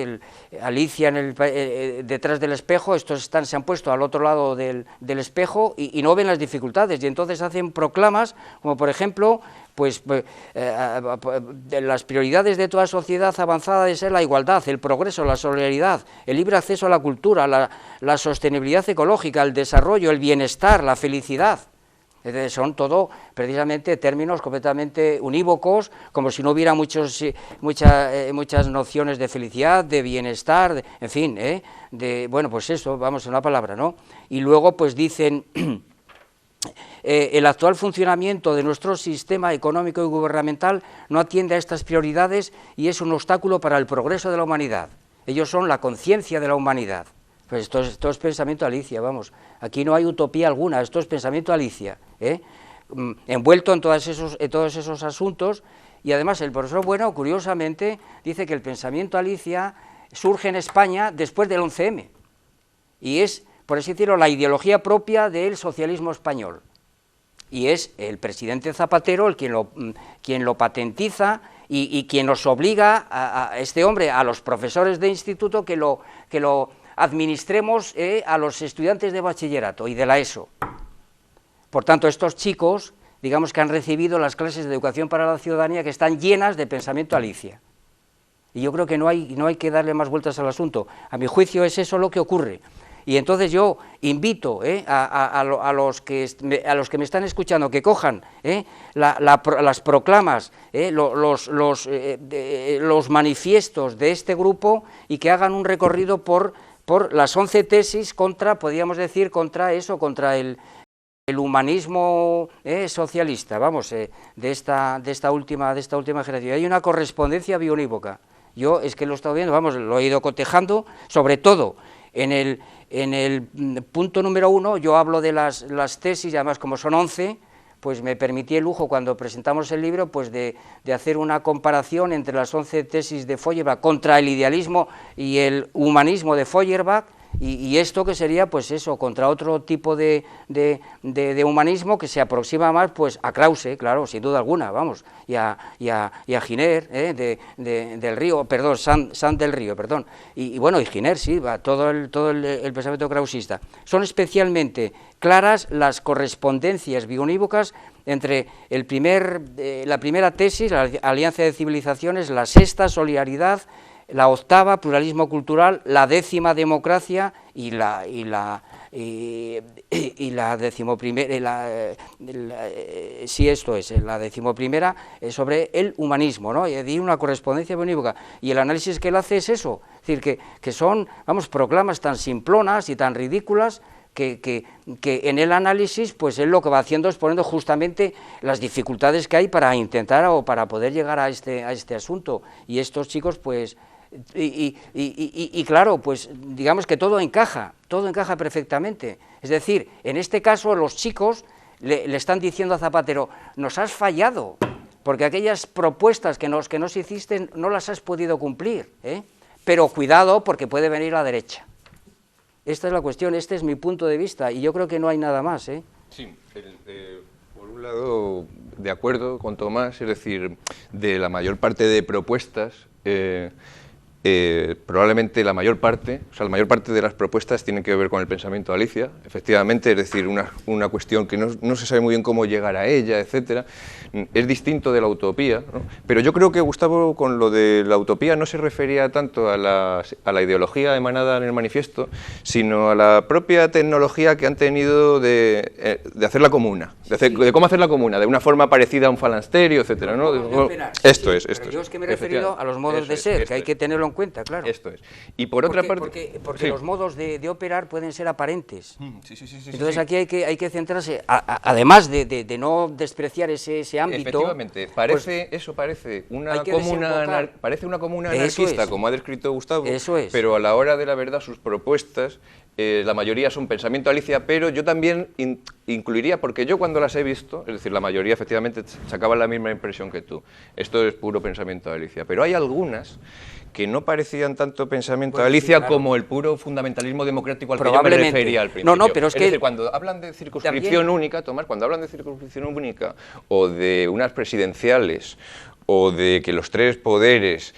Alicia detrás del espejo. Estos se han puesto al otro lado del espejo y no ven las dificultades, y entonces hacen proclamas como, por ejemplo, pues las prioridades de toda sociedad avanzada de ser la igualdad, el progreso, la solidaridad, el libre acceso a la cultura, la sostenibilidad ecológica, el desarrollo, el bienestar, la felicidad. Son todo precisamente términos completamente unívocos, como si no hubiera muchas nociones de felicidad, de bienestar, en fin, bueno, pues eso, vamos, en una palabra, ¿no? Y luego pues dicen: el actual funcionamiento de nuestro sistema económico y gubernamental no atiende a estas prioridades y es un obstáculo para el progreso de la humanidad. Ellos son la conciencia de la humanidad. Pues esto es pensamiento Alicia, vamos, aquí no hay utopía alguna, esto es pensamiento Alicia, envuelto en todos esos asuntos. Y además el profesor Bueno, curiosamente, dice que el pensamiento Alicia surge en España después del 11M, y es, por así decirlo, la ideología propia del socialismo español, y es el presidente Zapatero quien lo patentiza y quien nos obliga a este hombre, a los profesores de instituto, que lo administremos a los estudiantes de bachillerato y de la ESO. Por tanto, estos chicos digamos, que han recibido las clases de educación para la ciudadanía, que están llenas de pensamiento Alicia. Y yo creo que no hay que darle más vueltas al asunto. A mi juicio es eso lo que ocurre. Y entonces yo invito a los que me están escuchando que cojan las proclamas, los manifiestos de este grupo y que hagan un recorrido por las 11 tesis contra, podríamos decir, contra el humanismo socialista, vamos, de esta última generación. Hay una correspondencia bionívoca. Yo es que lo he estado viendo, vamos, lo he ido cotejando, sobre todo en el punto número 1, yo hablo de las tesis, y además como son 11, pues me permití el lujo cuando presentamos el libro, pues de hacer una comparación entre las 11 tesis de Feuerbach contra el idealismo y el humanismo de Feuerbach, y esto que sería, pues eso, contra otro tipo de humanismo que se aproxima más, pues a Krause, claro, sin duda alguna, vamos, y a Giner, del Río, perdón, Sant del Río, perdón, y bueno, y Giner, sí, va, todo el pensamiento krausista. Son especialmente claras las correspondencias bionívocas entre la primera tesis, la Alianza de Civilizaciones, la sexta, solidaridad, la octava, pluralismo cultural, la 10ª, democracia, y la decimoprimera, sí, esto es, la 11ª sobre el humanismo, ¿no? Y hay una correspondencia bionívoca, y el análisis que él hace es eso, es decir, que son, vamos, proclamas tan simplonas y tan ridículas, que en el análisis, pues él lo que va haciendo es poniendo justamente las dificultades que hay para intentar o para poder llegar a este asunto, y estos chicos, pues, y claro, pues digamos que todo encaja perfectamente. Es decir, en este caso los chicos le están diciendo a Zapatero, nos has fallado, porque aquellas propuestas que nos hiciste no las has podido cumplir, pero cuidado porque puede venir la derecha. Esta es la cuestión, este es mi punto de vista, y yo creo que no hay nada más. Sí, por un lado, de acuerdo con Tomás, es decir, de la mayor parte de propuestas, probablemente la mayor parte de las propuestas tienen que ver con el pensamiento Alicia, efectivamente, es decir, una cuestión que no se sabe muy bien cómo llegar a ella, etcétera. Es distinto de la utopía, ¿no? Pero yo creo que Gustavo, con lo de la utopía, no se refería tanto a la ideología emanada en el manifiesto, sino a la propia tecnología que han tenido de hacer la comuna, de cómo hacer la comuna, de una forma parecida a un falansterio, etcétera, ¿no? Esto es. Yo es que me he referido a los modos de ser, que hay que tenerlo en cuenta, claro. Esto es. Y por otra parte... Porque los modos de operar pueden ser aparentes. Sí. Entonces aquí hay que centrarse, además de no despreciar ese ámbito... Efectivamente, parece una comuna anarquista, como ha descrito Gustavo, pero a la hora de la verdad sus propuestas, la mayoría son pensamiento Alicia, pero yo también incluiría, porque yo cuando las he visto, es decir, la mayoría efectivamente sacaban la misma impresión que tú, esto es puro pensamiento Alicia, pero hay algunas que no parecían tanto pensamiento Alicia, claro, como el puro fundamentalismo democrático al que yo me refería al principio. No, pero es que... decir, cuando hablan de circunscripción única, Tomás, cuando hablan de circunscripción única, o de unas presidenciales, o de que los tres poderes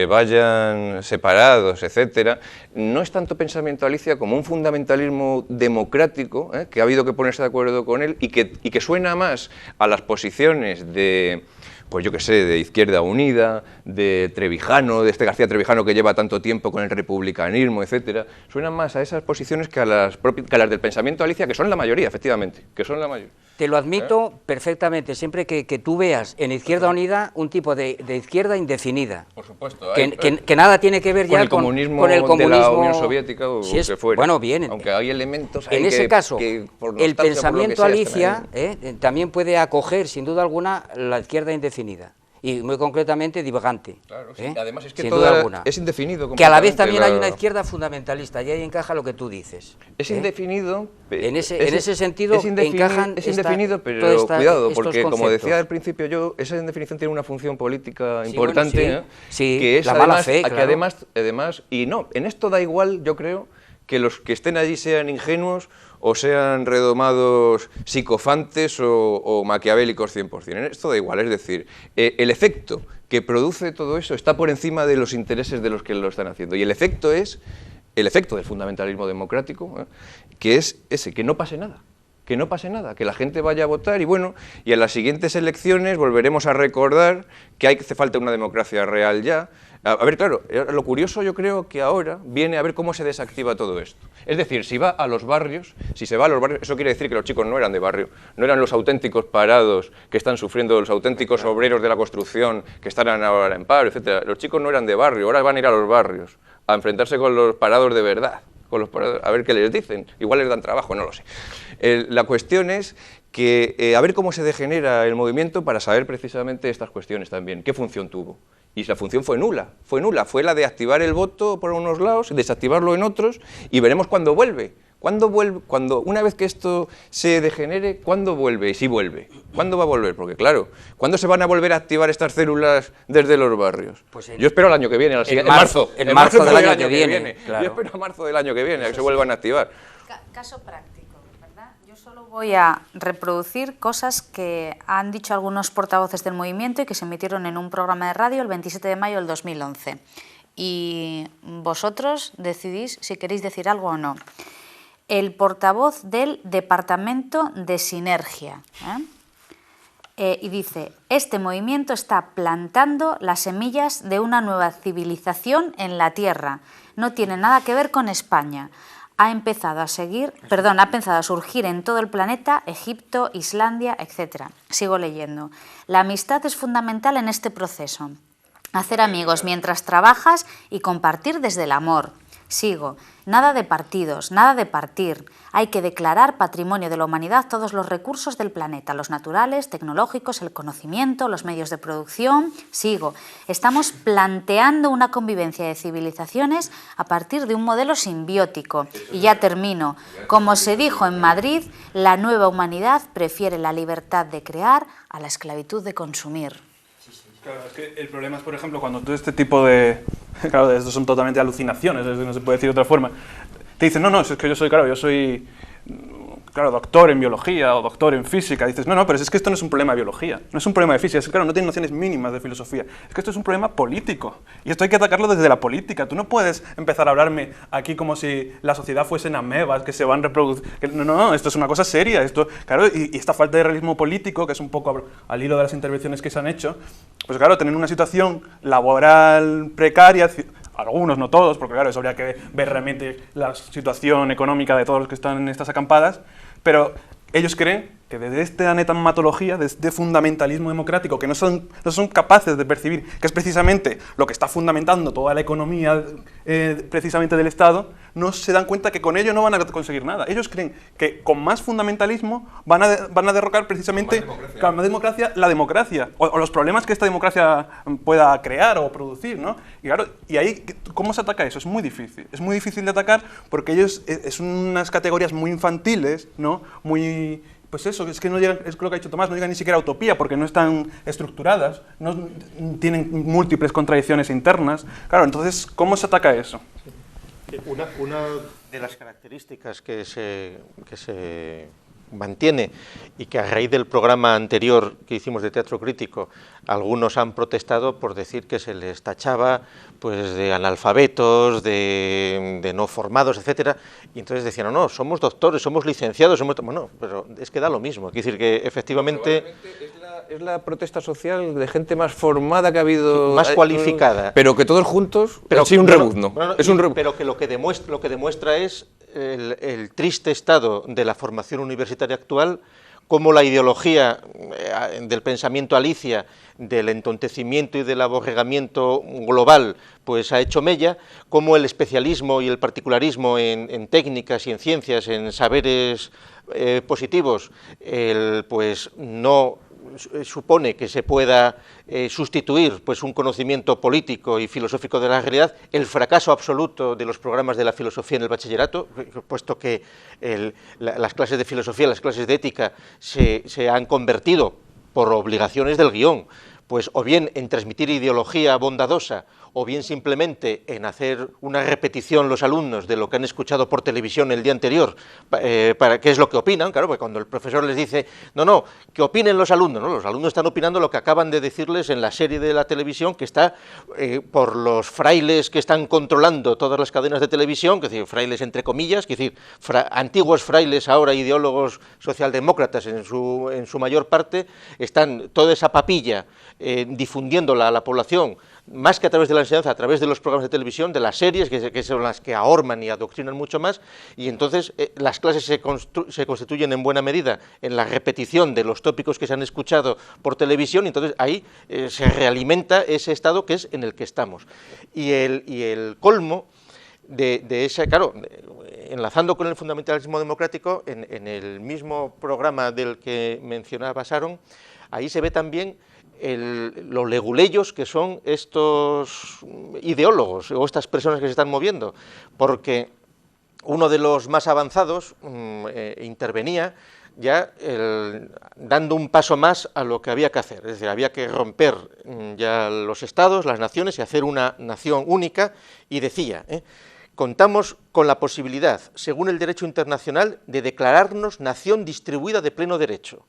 vayan separados, etcétera, no es tanto pensamiento Alicia como un fundamentalismo democrático, que ha habido que ponerse de acuerdo con él, y que suena más a las posiciones de... pues yo qué sé, de Izquierda Unida, de Trevijano, de este García Trevijano que lleva tanto tiempo con el republicanismo, etcétera, suenan más a esas posiciones que a las del pensamiento Alicia, que son la mayoría, efectivamente, que son la mayoría. Te lo admito perfectamente, siempre que tú veas en Izquierda Unida un tipo de izquierda indefinida. Por supuesto. Que nada tiene que ver ya con el comunismo de la Unión Soviética o si es, que fuera. Bueno, bien. Aunque hay elementos ahí en ese caso, el pensamiento que sea, Alicia también puede acoger, sin duda alguna, la izquierda indefinida. Y muy concretamente divagante. Claro, sí. Además es que es indefinido. Que a la vez también hay una izquierda fundamentalista, y ahí encaja lo que tú dices. Es indefinido. En ese sentido encajan. Es indefinido, pero cuidado, porque como decía al principio yo, esa indefinición tiene una función política importante, que es la además, mala fe, que claro. además, y no, en esto da igual, yo creo, que los que estén allí sean ingenuos o sean redomados psicofantes o maquiavélicos 100%. En esto da igual, es decir, el efecto que produce todo eso está por encima de los intereses de los que lo están haciendo. Y el efecto es el efecto del fundamentalismo democrático, que es ese, que no pase nada. que no pase nada, que la gente vaya a votar y bueno, y en las siguientes elecciones volveremos a recordar que hace falta una democracia real ya. A ver, claro, lo curioso yo creo que ahora viene a ver cómo se desactiva todo esto. Es decir, si va a los barrios, si se va a los barrios, eso quiere decir que los chicos no eran de barrio, no eran los auténticos parados que están sufriendo, los auténticos obreros de la construcción que están ahora en paro, etc. Los chicos no eran de barrio, ahora van a ir a los barrios a enfrentarse con los parados de verdad, con los parados, a ver qué les dicen, igual les dan trabajo, no lo sé. La cuestión es que a ver cómo se degenera el movimiento para saber precisamente estas cuestiones también, qué función tuvo. Y la función fue nula, fue la de activar el voto por unos lados, desactivarlo en otros, y veremos cuándo vuelve. Una vez que esto se degenere, ¿cuándo vuelve? Y si vuelve, ¿cuándo va a volver? Porque claro, ¿cuándo se van a volver a activar estas células desde los barrios? Pues yo espero el año que viene, en marzo del año que viene. Claro. Yo espero a marzo del año que viene, a que se vuelvan a activar. Caso práctico, ¿verdad? Yo solo voy a reproducir cosas que han dicho algunos portavoces del movimiento y que se emitieron en un programa de radio el 27 de mayo del 2011. Y vosotros decidís si queréis decir algo o no. El portavoz del Departamento de Sinergia, y dice: este movimiento está plantando las semillas de una nueva civilización en la Tierra. No tiene nada que ver con España. Ha empezado a surgir en todo el planeta, Egipto, Islandia, etc. Sigo leyendo. La amistad es fundamental en este proceso. Hacer amigos mientras trabajas y compartir desde el amor. Sigo. Nada de partidos, nada de partir. Hay que declarar patrimonio de la humanidad todos los recursos del planeta, los naturales, tecnológicos, el conocimiento, los medios de producción. Sigo. Estamos planteando una convivencia de civilizaciones a partir de un modelo simbiótico. Y ya termino. Como se dijo en Madrid, la nueva humanidad prefiere la libertad de crear a la esclavitud de consumir. Claro, es que el problema es, por ejemplo, cuando todo este tipo de... Claro, esto son totalmente alucinaciones, no se puede decir de otra forma. Te dicen, no, es que yo soy doctor en biología o doctor en física. Dices, no, pero es que esto no es un problema de biología, no es un problema de física, es que claro, no tiene nociones mínimas de filosofía. Es que esto es un problema político y esto hay que atacarlo desde la política. Tú no puedes empezar a hablarme aquí como si la sociedad fuesen amebas que se van reproduciendo. No, esto es una cosa seria. Esto, claro, y esta falta de realismo político, que es un poco al hilo de las intervenciones que se han hecho, pues claro, tener una situación laboral precaria, algunos, no todos, porque claro, eso habría que ver realmente la situación económica de todos los que están en estas acampadas, pero ellos creen que desde esta netamatología, desde este fundamentalismo democrático, que no son capaces de percibir, que es precisamente lo que está fundamentando toda la economía precisamente del Estado, no se dan cuenta que con ello no van a conseguir nada. Ellos creen que con más fundamentalismo van a derrocar precisamente con más democracia la democracia, o los problemas que esta democracia pueda crear o producir, ¿no? Y claro, y ahí, ¿cómo se ataca eso? Es muy difícil de atacar porque ellos son unas categorías muy infantiles, ¿no? Muy... Pues eso, es que no llegan, es lo que ha dicho Tomás, no llegan ni siquiera a utopía porque no están estructuradas, no tienen múltiples contradicciones internas. Claro, entonces, ¿cómo se ataca eso? Una de las características que se mantiene y que a raíz del programa anterior que hicimos de teatro crítico, algunos han protestado por decir que se les tachaba pues de analfabetos, de no formados, etcétera, y entonces decían, no, somos doctores, somos licenciados, bueno, pero es que da lo mismo, es decir, que efectivamente... Es la protesta social de gente más formada que ha habido... Más cualificada. Pero que todos juntos, pero sí un rebuzno. Pero que lo que demuestra es el triste estado de la formación universitaria actual, cómo la ideología del pensamiento alicia, del entontecimiento y del aborregamiento global, pues ha hecho mella, cómo el especialismo y el particularismo en técnicas y en ciencias, en saberes positivos, pues no supone que se pueda sustituir pues un conocimiento político y filosófico de la realidad, el fracaso absoluto de los programas de la filosofía en el bachillerato, puesto que las clases de filosofía, las clases de ética se han convertido por obligaciones del guión, pues o bien en transmitir ideología bondadosa o bien simplemente en hacer una repetición los alumnos de lo que han escuchado por televisión el día anterior, para qué es lo que opinan, claro, porque cuando el profesor les dice, no, que opinen los alumnos, ¿no? Los alumnos están opinando lo que acaban de decirles en la serie de la televisión, que está por los frailes que están controlando todas las cadenas de televisión, que es decir, frailes entre comillas, que es decir, antiguos frailes ahora ideólogos socialdemócratas en su mayor parte, están toda esa papilla difundiéndola a la población, más que a través de la enseñanza, a través de los programas de televisión, de las series, que son las que ahorman y adoctrinan mucho más, y entonces las clases se constituyen en buena medida en la repetición de los tópicos que se han escuchado por televisión, y entonces ahí se realimenta ese estado que es en el que estamos. Y el colmo de ese, claro, enlazando con el fundamentalismo democrático, en el mismo programa del que mencionaba Sharon, ahí se ve también los leguleyos que son estos ideólogos o estas personas que se están moviendo, porque uno de los más avanzados intervenía ya dando un paso más a lo que había que hacer, es decir, había que romper ya los estados, las naciones y hacer una nación única, y decía, contamos con la posibilidad, según el derecho internacional, de declararnos nación distribuida de pleno derecho.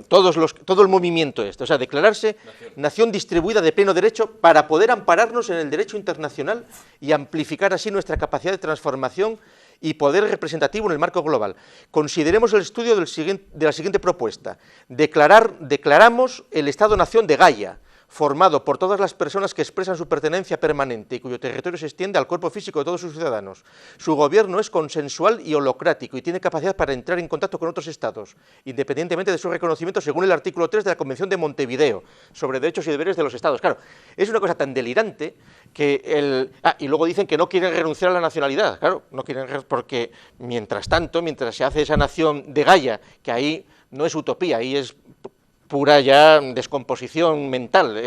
Todo el movimiento o sea, declararse nación distribuida de pleno derecho para poder ampararnos en el derecho internacional y amplificar así nuestra capacidad de transformación y poder representativo en el marco global. Consideremos el estudio de la siguiente propuesta. Declaramos el Estado-Nación de Gaia, formado por todas las personas que expresan su pertenencia permanente y cuyo territorio se extiende al cuerpo físico de todos sus ciudadanos. Su gobierno es consensual y holocrático y tiene capacidad para entrar en contacto con otros estados, independientemente de su reconocimiento según el artículo 3 de la Convención de Montevideo sobre derechos y deberes de los estados. Claro, es una cosa tan delirante que y luego dicen que no quieren renunciar a la nacionalidad, claro, no quieren, porque mientras tanto, mientras se hace esa nación de Gaia, que ahí no es utopía, ahí es pura ya descomposición mental,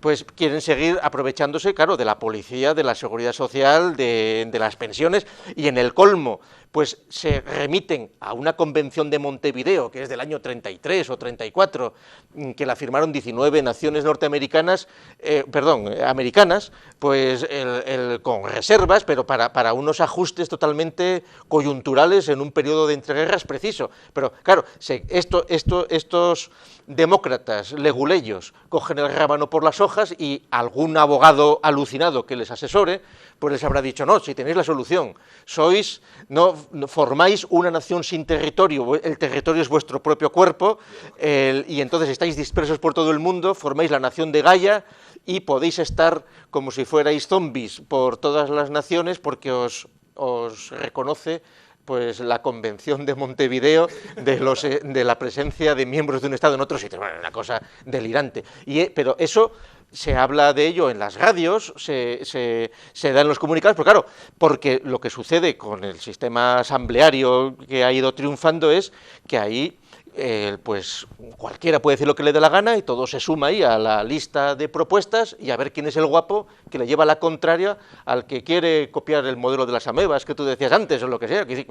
pues quieren seguir aprovechándose, claro, de la policía, de la seguridad social, de las pensiones, y en el colmo, pues se remiten a una convención de Montevideo, que es del año 33 o 34, que la firmaron 19 naciones norteamericanas, americanas, pues con reservas, pero para unos ajustes totalmente coyunturales en un periodo de entreguerras preciso. Pero claro, estos demócratas leguleyos cogen el rábano por las hojas y algún abogado alucinado que les asesore, pues les habrá dicho, no, si tenéis la solución, no formáis una nación sin territorio, el territorio es vuestro propio cuerpo, y entonces estáis dispersos por todo el mundo, formáis la nación de Gaia y podéis estar como si fuerais zombies por todas las naciones porque os reconoce pues la Convención de Montevideo de la presencia de miembros de un Estado en otro sitio. Bueno, una cosa delirante. Pero eso se habla de ello en las radios, se da en los comunicados, pero claro, porque lo que sucede con el sistema asambleario que ha ido triunfando es que ahí pues cualquiera puede decir lo que le dé la gana y todo se suma ahí a la lista de propuestas y a ver quién es el guapo que le lleva la contraria al que quiere copiar el modelo de las amebas que tú decías antes o lo que sea. Y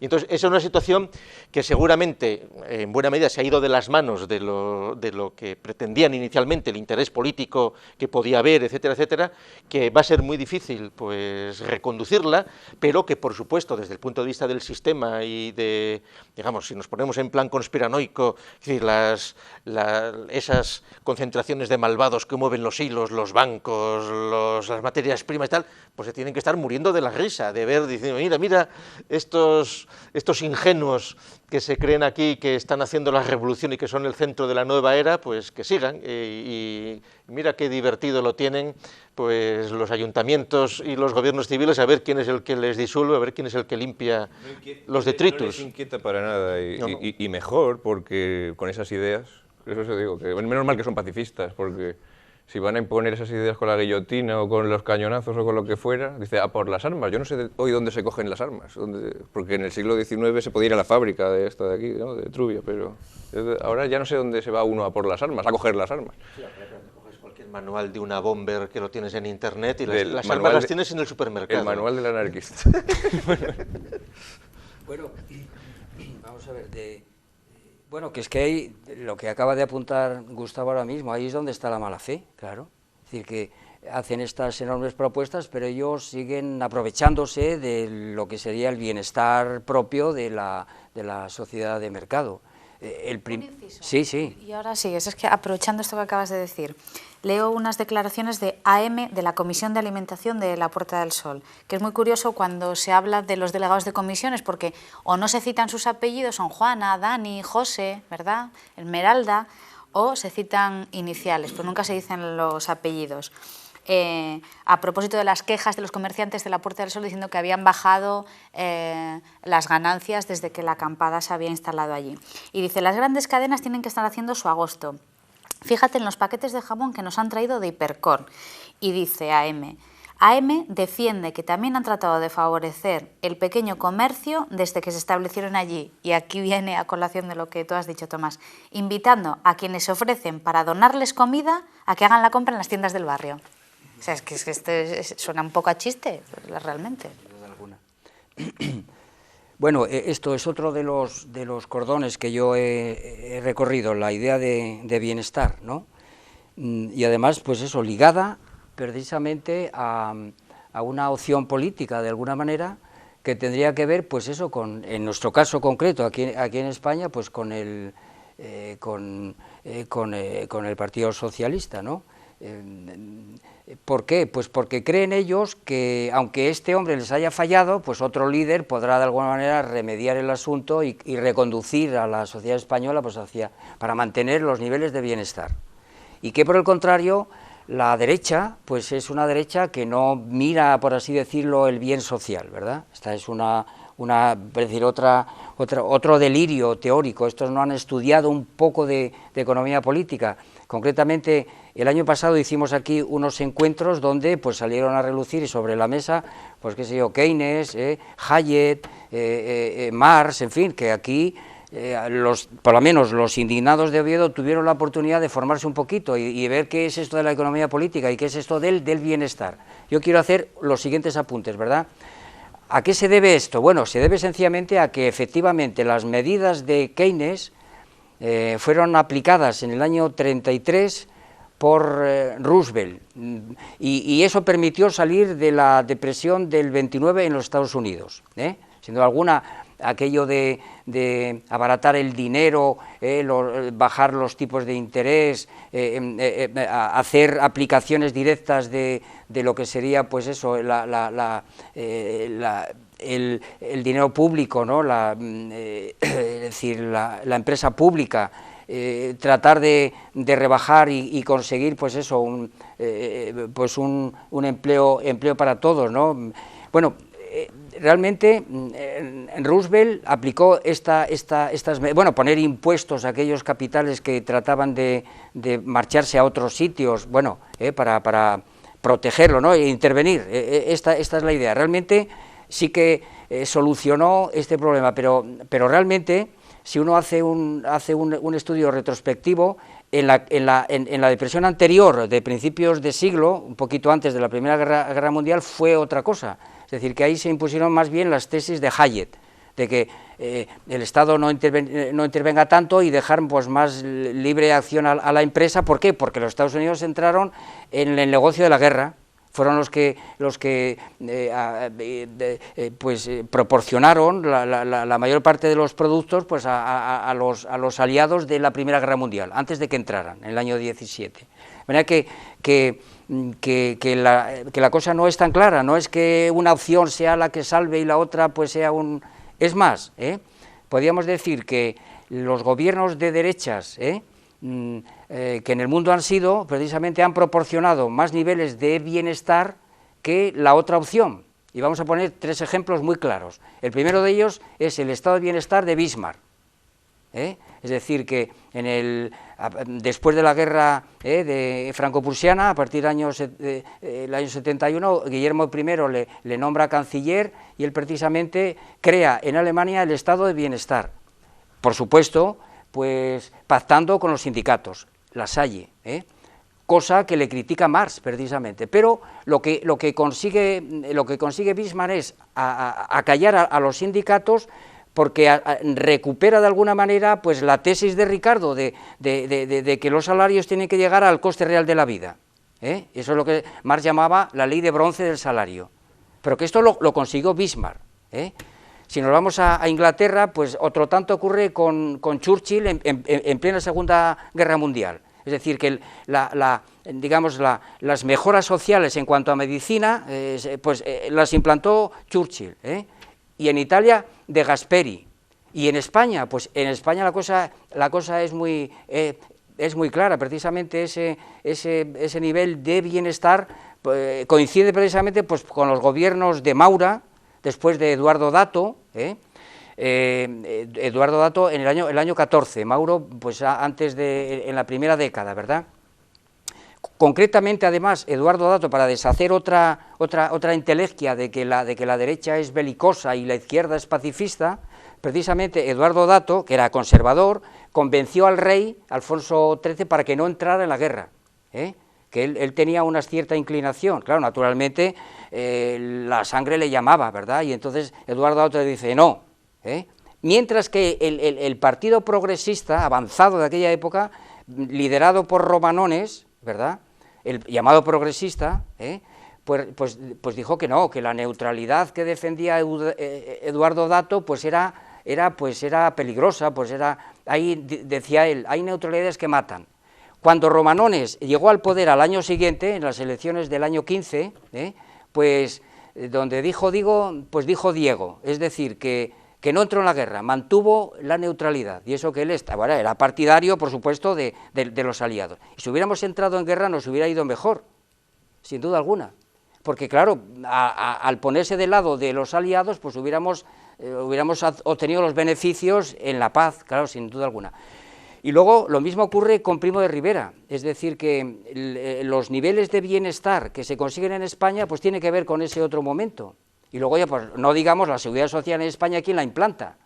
entonces esa es una situación que seguramente en buena medida se ha ido de las manos de lo que pretendían inicialmente, el interés político que podía haber, etcétera, etcétera, que va a ser muy difícil pues reconducirla, pero que por supuesto desde el punto de vista del sistema y de, digamos, si nos ponemos en plan conspiranoico, es decir, esas concentraciones de malvados que mueven los hilos, los bancos, las materias primas y tal, pues se tienen que estar muriendo de la risa, de ver, diciendo, mira, estos ingenuos que se creen aquí que están haciendo la revolución y que son el centro de la nueva era, pues que sigan, y mira qué divertido lo tienen pues los ayuntamientos y los gobiernos civiles a ver quién es el que les disuelve, a ver quién es el que limpia los detritus. No les inquieta para nada, y mejor, porque con esas ideas, eso os digo, que menos mal que son pacifistas, porque si van a imponer esas ideas con la guillotina o con los cañonazos o con lo que fuera, dice, por las armas. Yo no sé hoy dónde se cogen las armas, porque en el siglo XIX se podía ir a la fábrica de esta de aquí, ¿no? De Trubia, pero ahora ya no sé dónde se va uno a por las armas, a coger las armas. Sí, coges cualquier manual de una bomber que lo tienes en internet y las armas las tienes en el supermercado. El manual del anarquista. Bueno, vamos a ver, bueno, que es que ahí, lo que acaba de apuntar Gustavo ahora mismo, ahí es donde está la mala fe, claro. Es decir, que hacen estas enormes propuestas, pero ellos siguen aprovechándose de lo que sería el bienestar propio de la sociedad de mercado. Sí, sí. Y ahora sí, es que aprovechando esto que acabas de decir, leo unas declaraciones de AM, de la Comisión de Alimentación de la Puerta del Sol, que es muy curioso cuando se habla de los delegados de comisiones, porque o no se citan sus apellidos, son Juana, Dani, José, ¿verdad?, Esmeralda, o se citan iniciales, pero nunca se dicen los apellidos. A propósito de las quejas de los comerciantes de la Puerta del Sol diciendo que habían bajado las ganancias desde que la acampada se había instalado allí. Y dice, las grandes cadenas tienen que estar haciendo su agosto. Fíjate en los paquetes de jamón que nos han traído de Hipercor. Y dice AM defiende que también han tratado de favorecer el pequeño comercio desde que se establecieron allí, y aquí viene a colación de lo que tú has dicho, Tomás, invitando a quienes se ofrecen para donarles comida a que hagan la compra en las tiendas del barrio. O sea, es que esto suena un poco a chiste, realmente. Bueno, esto es otro de los cordones que yo he recorrido, la idea de bienestar, ¿no? Y además, pues eso, ligada precisamente a una opción política, de alguna manera, que tendría que ver, pues eso, en nuestro caso concreto, aquí en España, pues con el Partido Socialista, ¿no? ¿Por qué? Pues porque creen ellos que, aunque este hombre les haya fallado, pues otro líder podrá de alguna manera remediar el asunto y reconducir a la sociedad española pues para mantener los niveles de bienestar. Y que por el contrario, la derecha, pues es una derecha que no mira, por así decirlo, el bien social, ¿verdad? Esta es otro delirio teórico. Estos no han estudiado un poco de economía política. Concretamente, el año pasado hicimos aquí unos encuentros donde pues salieron a relucir y sobre la mesa, pues qué sé yo, Keynes, Hayek, Marx, en fin, que aquí por lo menos los indignados de Oviedo tuvieron la oportunidad de formarse un poquito y ver qué es esto de la economía política y qué es esto del bienestar. Yo quiero hacer los siguientes apuntes, ¿verdad? ¿A qué se debe esto? Bueno, se debe sencillamente a que efectivamente las medidas de Keynes fueron aplicadas en el año 33 por Roosevelt y eso permitió salir de la depresión del 29 en los Estados Unidos, sin duda alguna. Aquello de abaratar el dinero, bajar los tipos de interés, hacer aplicaciones directas de lo que sería, pues eso, el dinero público, ¿no? Es decir, la empresa pública, tratar de rebajar y conseguir, pues eso, un empleo para todos, ¿no? Bueno, realmente Roosevelt aplicó poner impuestos a aquellos capitales que trataban de marcharse a otros sitios, bueno, para protegerlo, ¿no? E intervenir. Esta es la idea. Realmente sí que solucionó este problema, pero realmente si uno hace un estudio retrospectivo, en la depresión anterior de principios de siglo, un poquito antes de la Primera Guerra Mundial, fue otra cosa. Es decir, que ahí se impusieron más bien las tesis de Hayek, de que el Estado no intervenga tanto y dejar pues más libre acción a la empresa. ¿Por qué? Porque los Estados Unidos entraron en el negocio de la guerra, fueron los que proporcionaron la mayor parte de los productos pues a los aliados de la Primera Guerra Mundial, antes de que entraran, en el año 17. De manera que la cosa no es tan clara, no es que una opción sea la que salve y la otra pues sea un... Es más, podríamos decir que los gobiernos de derechas que en el mundo precisamente han proporcionado más niveles de bienestar que la otra opción. Y vamos a poner 3 ejemplos muy claros. El primero de ellos es el estado de bienestar de Bismarck. Es decir, que después de la guerra de franco-prusiana, a partir del año 71, Guillermo I le nombra canciller y él precisamente crea en Alemania el estado de bienestar. Por supuesto, pues pactando con los sindicatos, la Salle, cosa que le critica Marx precisamente, pero lo que consigue Bismarck es acallar a los sindicatos, porque recupera de alguna manera pues la tesis de Ricardo de que los salarios tienen que llegar al coste real de la vida. Eso es lo que Marx llamaba la ley de bronce del salario. Pero que esto lo consiguió Bismarck. Si nos vamos a Inglaterra, pues otro tanto ocurre con Churchill en plena Segunda Guerra Mundial. Es decir, que digamos, las mejoras sociales en cuanto a medicina, pues las implantó Churchill. Y en Italia, De Gasperi. Y en España, pues en España la cosa es muy clara. Precisamente ese nivel de bienestar coincide precisamente pues, con los gobiernos de Maura, después de Eduardo Dato, Eduardo Dato en el año 14, Mauro pues en la primera década, ¿verdad? Concretamente, además, Eduardo Dato, para deshacer otra entelequia de que la derecha es belicosa y la izquierda es pacifista, precisamente Eduardo Dato, que era conservador, convenció al rey, Alfonso XIII, para que no entrara en la guerra, que él tenía una cierta inclinación, claro, naturalmente la sangre le llamaba, ¿verdad? Y entonces Eduardo Dato le dice no, mientras que el partido progresista avanzado de aquella época, liderado por Romanones, ¿verdad?, el llamado progresista, pues dijo que no, que la neutralidad que defendía Eduardo Dato pues era peligrosa, pues decía él, hay neutralidades que matan. Cuando Romanones llegó al poder al año siguiente, en las elecciones del año 15, pues donde dijo Diego, es decir, que no entró en la guerra, mantuvo la neutralidad, y eso que él era partidario, por supuesto, de los aliados. Y si hubiéramos entrado en guerra nos hubiera ido mejor, sin duda alguna, porque claro, al ponerse del lado de los aliados, pues hubiéramos obtenido los beneficios en la paz, claro, sin duda alguna. Y luego lo mismo ocurre con Primo de Rivera, es decir, que los niveles de bienestar que se consiguen en España, pues tiene que ver con ese otro momento. Y luego ya, pues no digamos la seguridad social en España, ¿quién la implanta?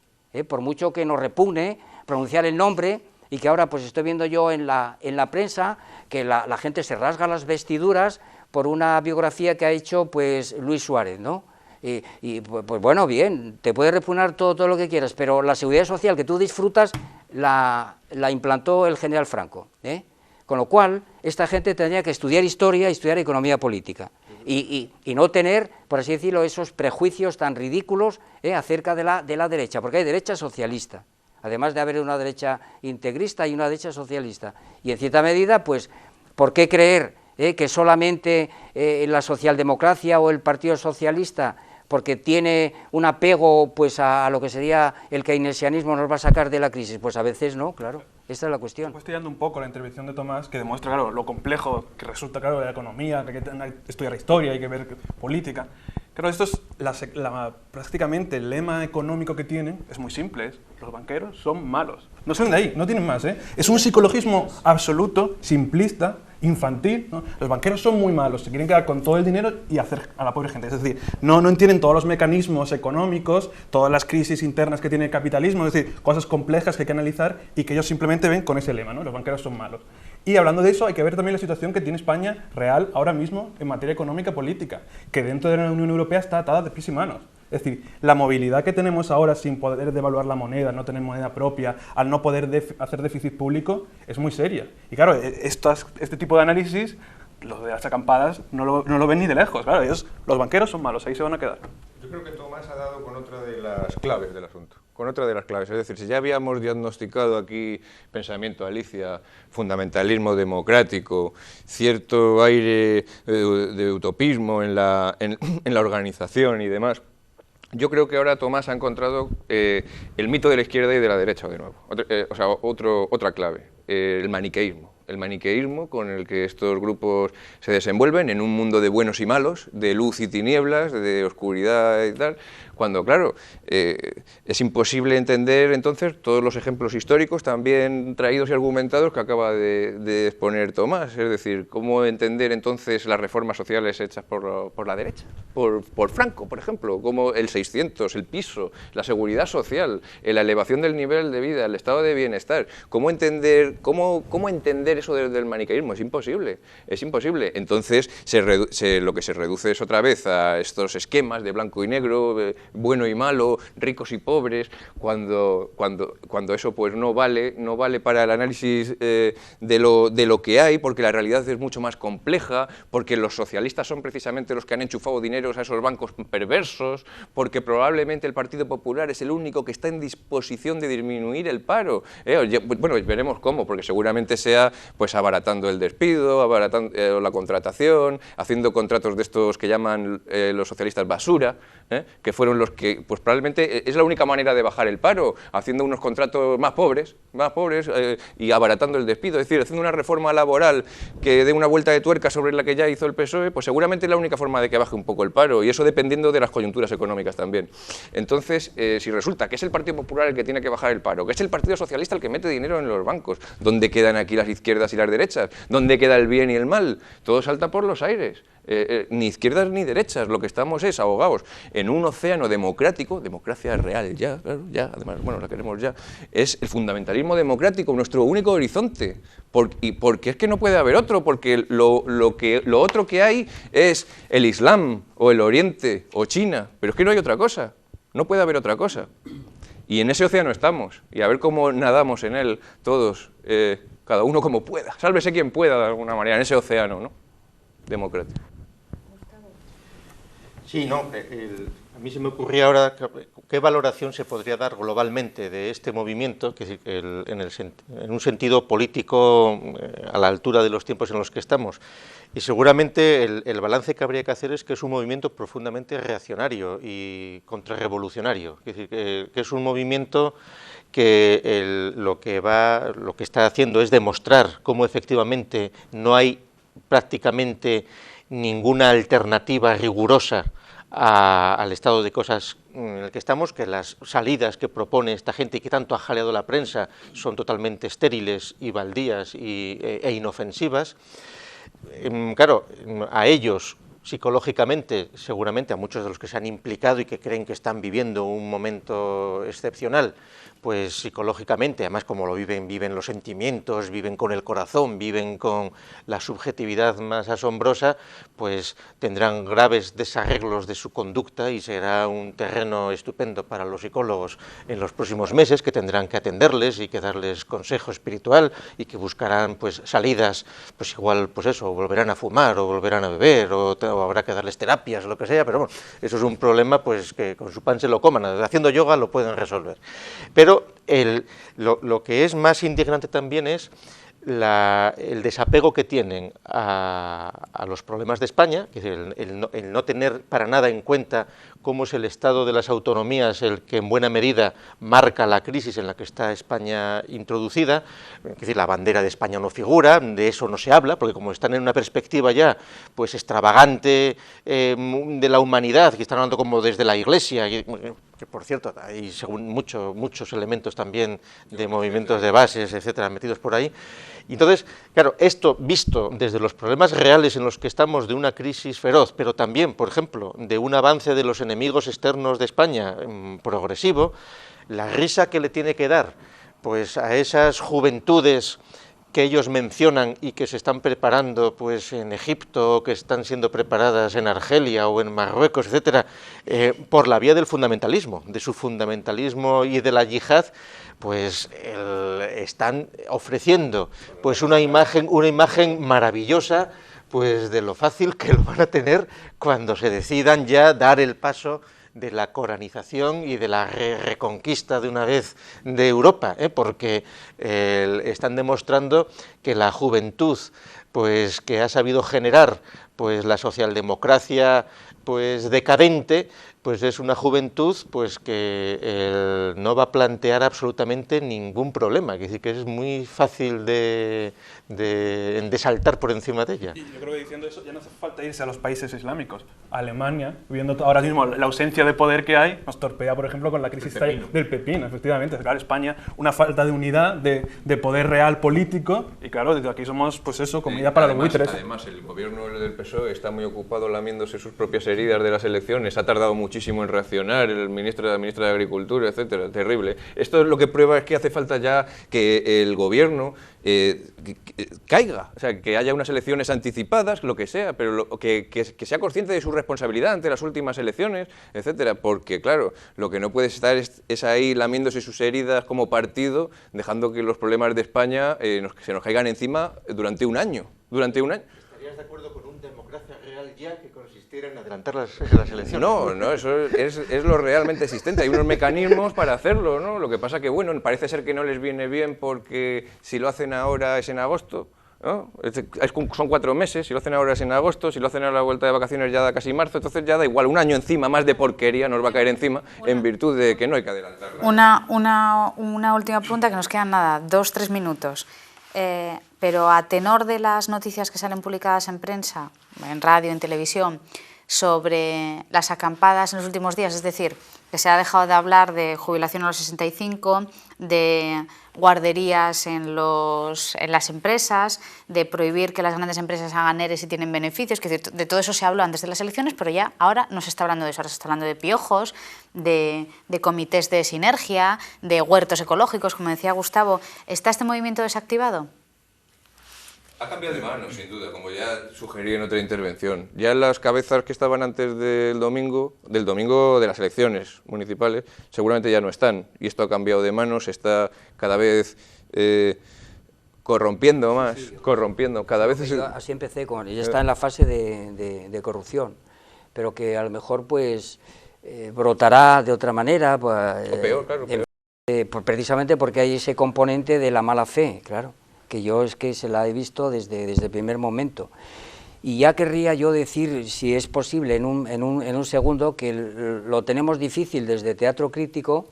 Por mucho que nos repugne pronunciar el nombre, y que ahora pues estoy viendo yo en la prensa que la gente se rasga las vestiduras por una biografía que ha hecho pues Luis Suárez, ¿no? Y pues bueno, bien, te puede repugnar todo lo que quieras, pero la seguridad social que tú disfrutas la implantó el general Franco, con lo cual esta gente tendría que estudiar historia y estudiar economía política. Y no tener, por así decirlo, esos prejuicios tan ridículos acerca de la derecha, porque hay derecha socialista, además de haber una derecha integrista y una derecha socialista. Y en cierta medida, pues, ¿por qué creer que solamente la socialdemocracia o el Partido Socialista, porque tiene un apego pues a lo que sería el keynesianismo, nos va a sacar de la crisis? Pues a veces no, claro. Esta es la cuestión. Estoy estudiando un poco la intervención de Tomás, que demuestra, claro, lo complejo que resulta, claro, de la economía, que hay que estudiar historia, hay que ver política. Claro, esto es prácticamente el lema económico que tienen, es muy simple, los banqueros son malos. No salen de ahí, no tienen más, Es un psicologismo absoluto, simplista, infantil, ¿no? Los banqueros son muy malos, se quieren quedar con todo el dinero y hacer a la pobre gente. Es decir, no entienden todos los mecanismos económicos, todas las crisis internas que tiene el capitalismo, es decir, cosas complejas que hay que analizar y que ellos simplemente ven con ese lema, ¿no? Los banqueros son malos. Y hablando de eso, hay que ver también la situación que tiene España real ahora mismo en materia económica y política, que dentro de la Unión Europea está atada de pies y manos. Es decir, la movilidad que tenemos ahora sin poder devaluar la moneda, no tener moneda propia, al no poder hacer déficit público, es muy seria. Y claro, este tipo de análisis, los de las acampadas, no lo ven ni de lejos. Claro, los banqueros son malos, ahí se van a quedar. Yo creo que Tomás ha dado con otra de las claves del asunto. Con otra de las claves, es decir, si ya habíamos diagnosticado aquí pensamiento Alicia, fundamentalismo democrático, cierto aire de utopismo en la organización y demás, yo creo que ahora Tomás ha encontrado el mito de la izquierda y de la derecha de nuevo, otra clave, el maniqueísmo con el que estos grupos se desenvuelven en un mundo de buenos y malos, de luz y tinieblas, de oscuridad y tal, cuando, claro, es imposible entender entonces todos los ejemplos históricos también traídos y argumentados que acaba de exponer Tomás, es decir, cómo entender entonces las reformas sociales hechas por la derecha, por Franco, por ejemplo, como el 600, el piso, la seguridad social, la elevación del nivel de vida, el estado de bienestar, cómo entender eso del maniqueísmo, es imposible, es imposible. Entonces lo que se reduce es otra vez a estos esquemas de blanco y negro, bueno y malo, ricos y pobres, cuando eso pues no vale para el análisis de lo que hay, porque la realidad es mucho más compleja, porque los socialistas son precisamente los que han enchufado dineros a esos bancos perversos, porque probablemente el Partido Popular es el único que está en disposición de disminuir el paro. Bueno, veremos cómo, porque seguramente sea pues abaratando el despido, abaratando la contratación, haciendo contratos de estos que llaman los socialistas basura, que fueron los que, pues probablemente es la única manera de bajar el paro, haciendo unos contratos más pobres y abaratando el despido, es decir, haciendo una reforma laboral que dé una vuelta de tuerca sobre la que ya hizo el PSOE, pues seguramente es la única forma de que baje un poco el paro, y eso dependiendo de las coyunturas económicas también. Entonces, si resulta que es el Partido Popular el que tiene que bajar el paro, que es el Partido Socialista el que mete dinero en los bancos, ¿dónde quedan aquí las izquierdas y las derechas? ¿Dónde queda el bien y el mal? Todo salta por los aires. Ni izquierdas ni derechas, lo que estamos es ahogados en un océano democrático, democracia real ya, claro, ya, además, bueno, la queremos ya, es el fundamentalismo democrático, nuestro único horizonte, porque es que no puede haber otro, porque lo otro que hay es el Islam, o el Oriente, o China, pero es que no hay otra cosa, no puede haber otra cosa, y en ese océano estamos, y a ver cómo nadamos en él todos, cada uno como pueda, sálvese quien pueda de alguna manera, en ese océano, ¿no?, democrático. Sí, no, a mí se me ocurría ahora qué valoración se podría dar globalmente de este movimiento, que en un sentido político a la altura de los tiempos en los que estamos. Y seguramente el balance que habría que hacer es que es un movimiento profundamente reaccionario y contrarrevolucionario, es decir, que es un movimiento que lo que está haciendo es demostrar cómo efectivamente no hay prácticamente ninguna alternativa rigurosa al estado de cosas en el que estamos, que las salidas que propone esta gente y que tanto ha jaleado la prensa son totalmente estériles y baldías e inofensivas. Claro, a ellos psicológicamente, seguramente a muchos de los que se han implicado y que creen que están viviendo un momento excepcional, pues psicológicamente, además como lo viven los sentimientos, viven con el corazón, viven con la subjetividad más asombrosa, pues tendrán graves desarreglos de su conducta y será un terreno estupendo para los psicólogos en los próximos meses, que tendrán que atenderles y que darles consejo espiritual y que buscarán pues salidas, pues igual pues eso, volverán a fumar o volverán a beber o habrá que darles terapias o lo que sea, pero bueno, eso es un problema pues que con su pan se lo coman, haciendo yoga lo pueden resolver. Pero lo que es más indignante también es el desapego que tienen a los problemas de España, que es el no tener para nada en cuenta cómo es el estado de las autonomías el que en buena medida marca la crisis en la que está España introducida, es decir, la bandera de España no figura, de eso no se habla, porque como están en una perspectiva ya pues extravagante de la humanidad, que están hablando como desde la Iglesia, que por cierto hay según muchos elementos también de movimientos de bases, etcétera, metidos por ahí. Y entonces, claro, esto visto desde los problemas reales en los que estamos de una crisis feroz, pero también, por ejemplo, de un avance de los enemigos externos de España progresivo, la risa que le tiene que dar pues a esas juventudes que ellos mencionan y que se están preparando pues en Egipto, que están siendo preparadas en Argelia o en Marruecos, etcétera, por la vía del fundamentalismo, de su fundamentalismo y de la yihad, pues están ofreciendo pues una imagen maravillosa pues de lo fácil que lo van a tener cuando se decidan ya dar el paso de la coranización y de la reconquista de una vez de Europa, porque están demostrando que la juventud pues que ha sabido generar pues la socialdemocracia pues decadente, pues es una juventud pues que no va a plantear absolutamente ningún problema, es decir, que es muy fácil de saltar por encima de ella. Y yo creo que diciendo eso ya no hace falta irse a los países islámicos. Alemania, viendo ahora mismo la ausencia de poder que hay, nos torpea, por ejemplo, con la crisis del pepino, efectivamente. Claro, España, una falta de unidad, de poder real político, y claro, desde aquí somos, pues eso, comida para los buitres. Además, el gobierno del PSOE está muy ocupado lamiéndose sus propias heridas de las elecciones, ha tardado mucho muchísimo en reaccionar, la ministra de Agricultura, etcétera, terrible. Esto lo que prueba es que hace falta ya que el gobierno caiga, o sea, que haya unas elecciones anticipadas, lo que sea, pero que sea consciente de su responsabilidad ante las últimas elecciones, etcétera, porque claro, lo que no puede estar es ahí lamiéndose sus heridas como partido, dejando que los problemas de España se nos caigan encima durante un año. ¿Estarías de acuerdo con un democracia real ya que consistiera en adelantar las elecciones? No, eso es lo realmente existente. Hay unos mecanismos para hacerlo, ¿no? Lo que pasa que, bueno, parece ser que no les viene bien porque si lo hacen ahora es en agosto, ¿no? Son 4 meses, si lo hacen ahora es en agosto, si lo hacen a la vuelta de vacaciones ya da casi marzo, entonces ya da igual, un año encima más de porquería nos va a caer encima en virtud de que no hay que adelantarla. Una última pregunta, que nos quedan nada, 2-3 minutos. Pero a tenor de las noticias que salen publicadas en prensa, en radio, en televisión, sobre las acampadas en los últimos días, es decir, que se ha dejado de hablar de jubilación a los 65, de guarderías en las empresas, de prohibir que las grandes empresas hagan ERE si tienen beneficios, que de todo eso se habló antes de las elecciones, pero ya ahora no se está hablando de eso, ahora se está hablando de piojos, de comités de sinergia, de huertos ecológicos, como decía Gustavo. ¿Está este movimiento desactivado? Ha cambiado de mano, sin duda, como ya sugerí en otra intervención. Ya las cabezas que estaban antes del domingo de las elecciones municipales, seguramente ya no están. Y esto ha cambiado de mano, se está cada vez corrompiendo más, corrompiendo. Cada vez Así empecé con él, ya está en la fase de corrupción, pero que a lo mejor pues brotará de otra manera. Pues, o peor, claro. Peor. Precisamente porque hay ese componente de la mala fe, claro, que yo es que se la he visto desde el primer momento. Y ya querría yo decir, si es posible, en un segundo, que lo tenemos difícil desde Teatro Crítico,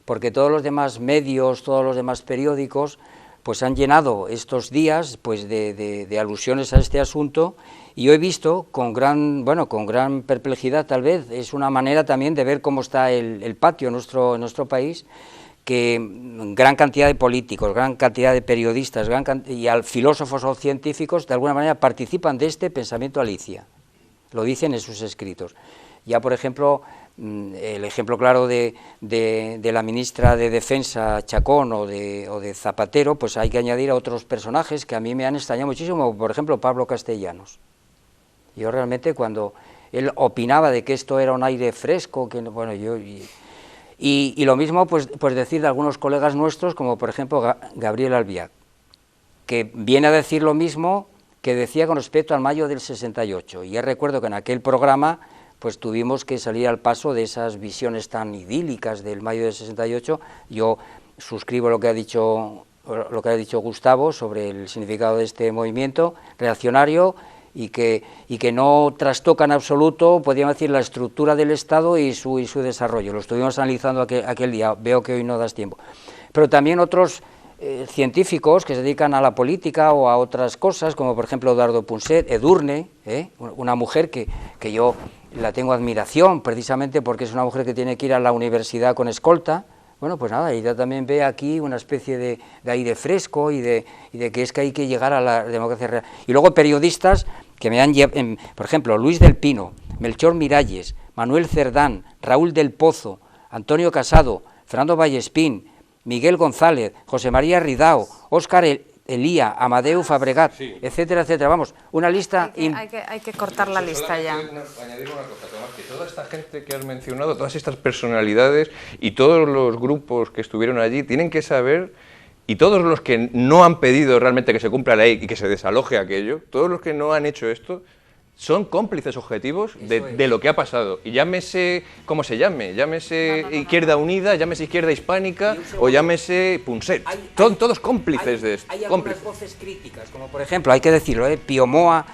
porque todos los demás medios, todos los demás periódicos, pues han llenado estos días pues de alusiones a este asunto, y yo he visto con gran perplejidad, tal vez, es una manera también de ver cómo está el patio en nuestro país, que gran cantidad de políticos, gran cantidad de periodistas y filósofos o científicos de alguna manera participan de este pensamiento Alicia, lo dicen en sus escritos. Ya por ejemplo, el ejemplo claro de la ministra de Defensa Chacón o de Zapatero, pues hay que añadir a otros personajes que a mí me han extrañado muchísimo, por ejemplo Pablo Castellanos. Yo realmente cuando él opinaba de que esto era un aire fresco, que bueno, y lo mismo pues decir de algunos colegas nuestros, como por ejemplo Gabriel Albiac, que viene a decir lo mismo que decía con respecto al mayo del 68, y ya recuerdo que en aquel programa pues tuvimos que salir al paso de esas visiones tan idílicas del mayo del 68, yo suscribo lo que ha dicho Gustavo sobre el significado de este movimiento reaccionario, y que no trastoca en absoluto, podríamos decir, la estructura del Estado y su desarrollo. Lo estuvimos analizando aquel día, veo que hoy no das tiempo. Pero también otros científicos que se dedican a la política o a otras cosas, como por ejemplo Eduardo Punset, Edurne, una mujer que yo la tengo admiración, precisamente porque es una mujer que tiene que ir a la universidad con escolta. Bueno, pues nada, ella también ve aquí una especie de aire fresco y de que es que hay que llegar a la democracia real. Y luego periodistas que me han llevado, por ejemplo, Luis del Pino, Melchor Miralles, Manuel Cerdán, Raúl del Pozo, Antonio Casado, Fernando Vallespín, Miguel González, José María Ridao, Óscar Elía, Amadeu Fabregat, etcétera, etcétera. Vamos, una lista... Hay que cortar la lista ya. Añadir una cosa, Tomás, que toda esta gente que has mencionado, todas estas personalidades y todos los grupos que estuvieron allí tienen que saber, y todos los que no han pedido realmente que se cumpla la ley y que se desaloje aquello, todos los que no han hecho esto, son cómplices objetivos de lo que ha pasado. Y llámese como se llame, llámese Izquierda Unida, llámese Izquierda Hispánica o llámese Punset. Son todos cómplices de esto. Hay algunas voces críticas, como por ejemplo, hay que decirlo, Piomoa,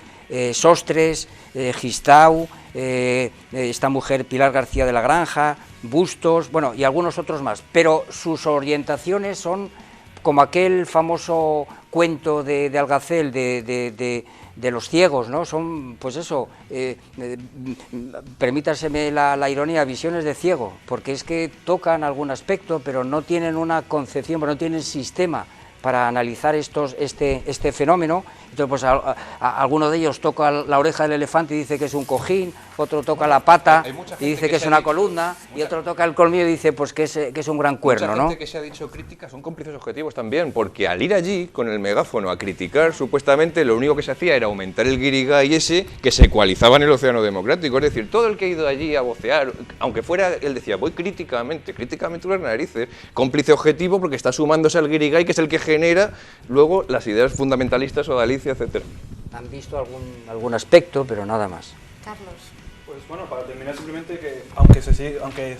Sostres, Gistau, esta mujer Pilar García de la Granja, Bustos, bueno, y algunos otros más. Pero sus orientaciones son como aquel famoso cuento de Algacel de los ciegos, ¿no? Son, pues eso, permítaseme la ironía, visiones de ciego, porque es que tocan algún aspecto, pero no tienen una concepción, no tienen sistema para analizar este fenómeno. Entonces, pues alguno de ellos toca la oreja del elefante y dice que es un cojín, otro toca la pata y dice que es una columna, y otro toca el colmillo y dice pues que es un gran cuerno, ¿no? Mucha gente que se ha dicho crítica son cómplices objetivos también, porque al ir allí con el megáfono a criticar, supuestamente lo único que se hacía era aumentar el guirigay ese que se ecualizaba en el océano democrático. Es decir, todo el que ha ido allí a vocear, aunque fuera, él decía, voy críticamente unas narices, cómplice objetivo porque está sumándose al guirigay, que es el que genera luego las ideas fundamentalistas o de etcétera. Han visto algún aspecto, pero nada más. Carlos. Pues bueno, para terminar simplemente que aunque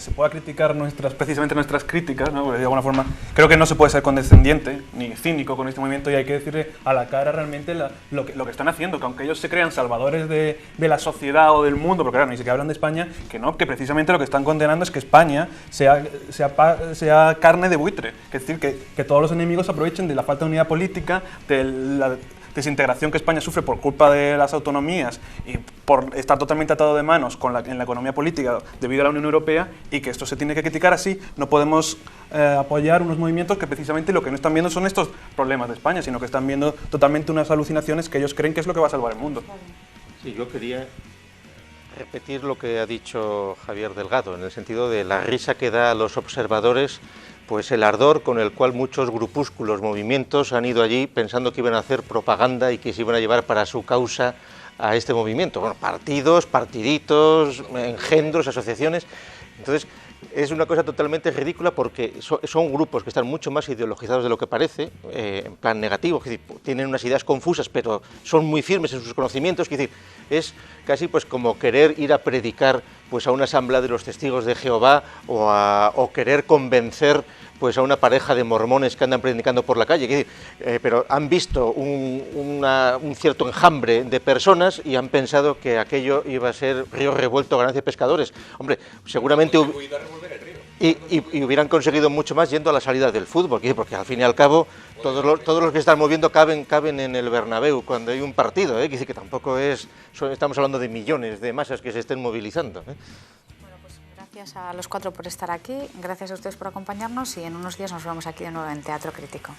se pueda criticar precisamente nuestras críticas, ¿no? Porque de alguna forma creo que no se puede ser condescendiente ni cínico con este movimiento, y hay que decirle a la cara realmente lo que están haciendo, que aunque ellos se crean salvadores de la sociedad o del mundo, porque claro, ni siquiera hablan de España, que precisamente lo que están condenando es que España sea carne de buitre, es decir, que todos los enemigos aprovechen de la falta de unidad política, de la desintegración que España sufre por culpa de las autonomías y por estar totalmente atado de manos en la economía política debido a la Unión Europea, y que esto se tiene que criticar así. No podemos apoyar unos movimientos que precisamente lo que no están viendo son estos problemas de España, sino que están viendo totalmente unas alucinaciones que ellos creen que es lo que va a salvar el mundo. Sí, yo quería repetir lo que ha dicho Javier Delgado, en el sentido de la risa que da a los observadores pues el ardor con el cual muchos grupúsculos, movimientos han ido allí pensando que iban a hacer propaganda y que se iban a llevar para su causa a este movimiento. Bueno, partidos, partiditos, engendros, asociaciones. Entonces, es una cosa totalmente ridícula porque son grupos que están mucho más ideologizados de lo que parece, en plan negativo, es decir, tienen unas ideas confusas, pero son muy firmes en sus conocimientos, es decir, es casi pues como querer ir a predicar pues a una asamblea de los testigos de Jehová o querer convencer pues a una pareja de mormones que andan predicando por la calle, pero han visto un cierto enjambre de personas y han pensado que aquello iba a ser río revuelto, ganancia de pescadores. Hombre, seguramente y hubieran conseguido mucho más yendo a la salida del fútbol, porque al fin y al cabo todos los que están moviendo caben en el Bernabéu cuando hay un partido, que tampoco estamos hablando de millones de masas que se estén movilizando. Gracias a los cuatro por estar aquí, gracias a ustedes por acompañarnos, y en unos días nos vemos aquí de nuevo en Teatro Crítico.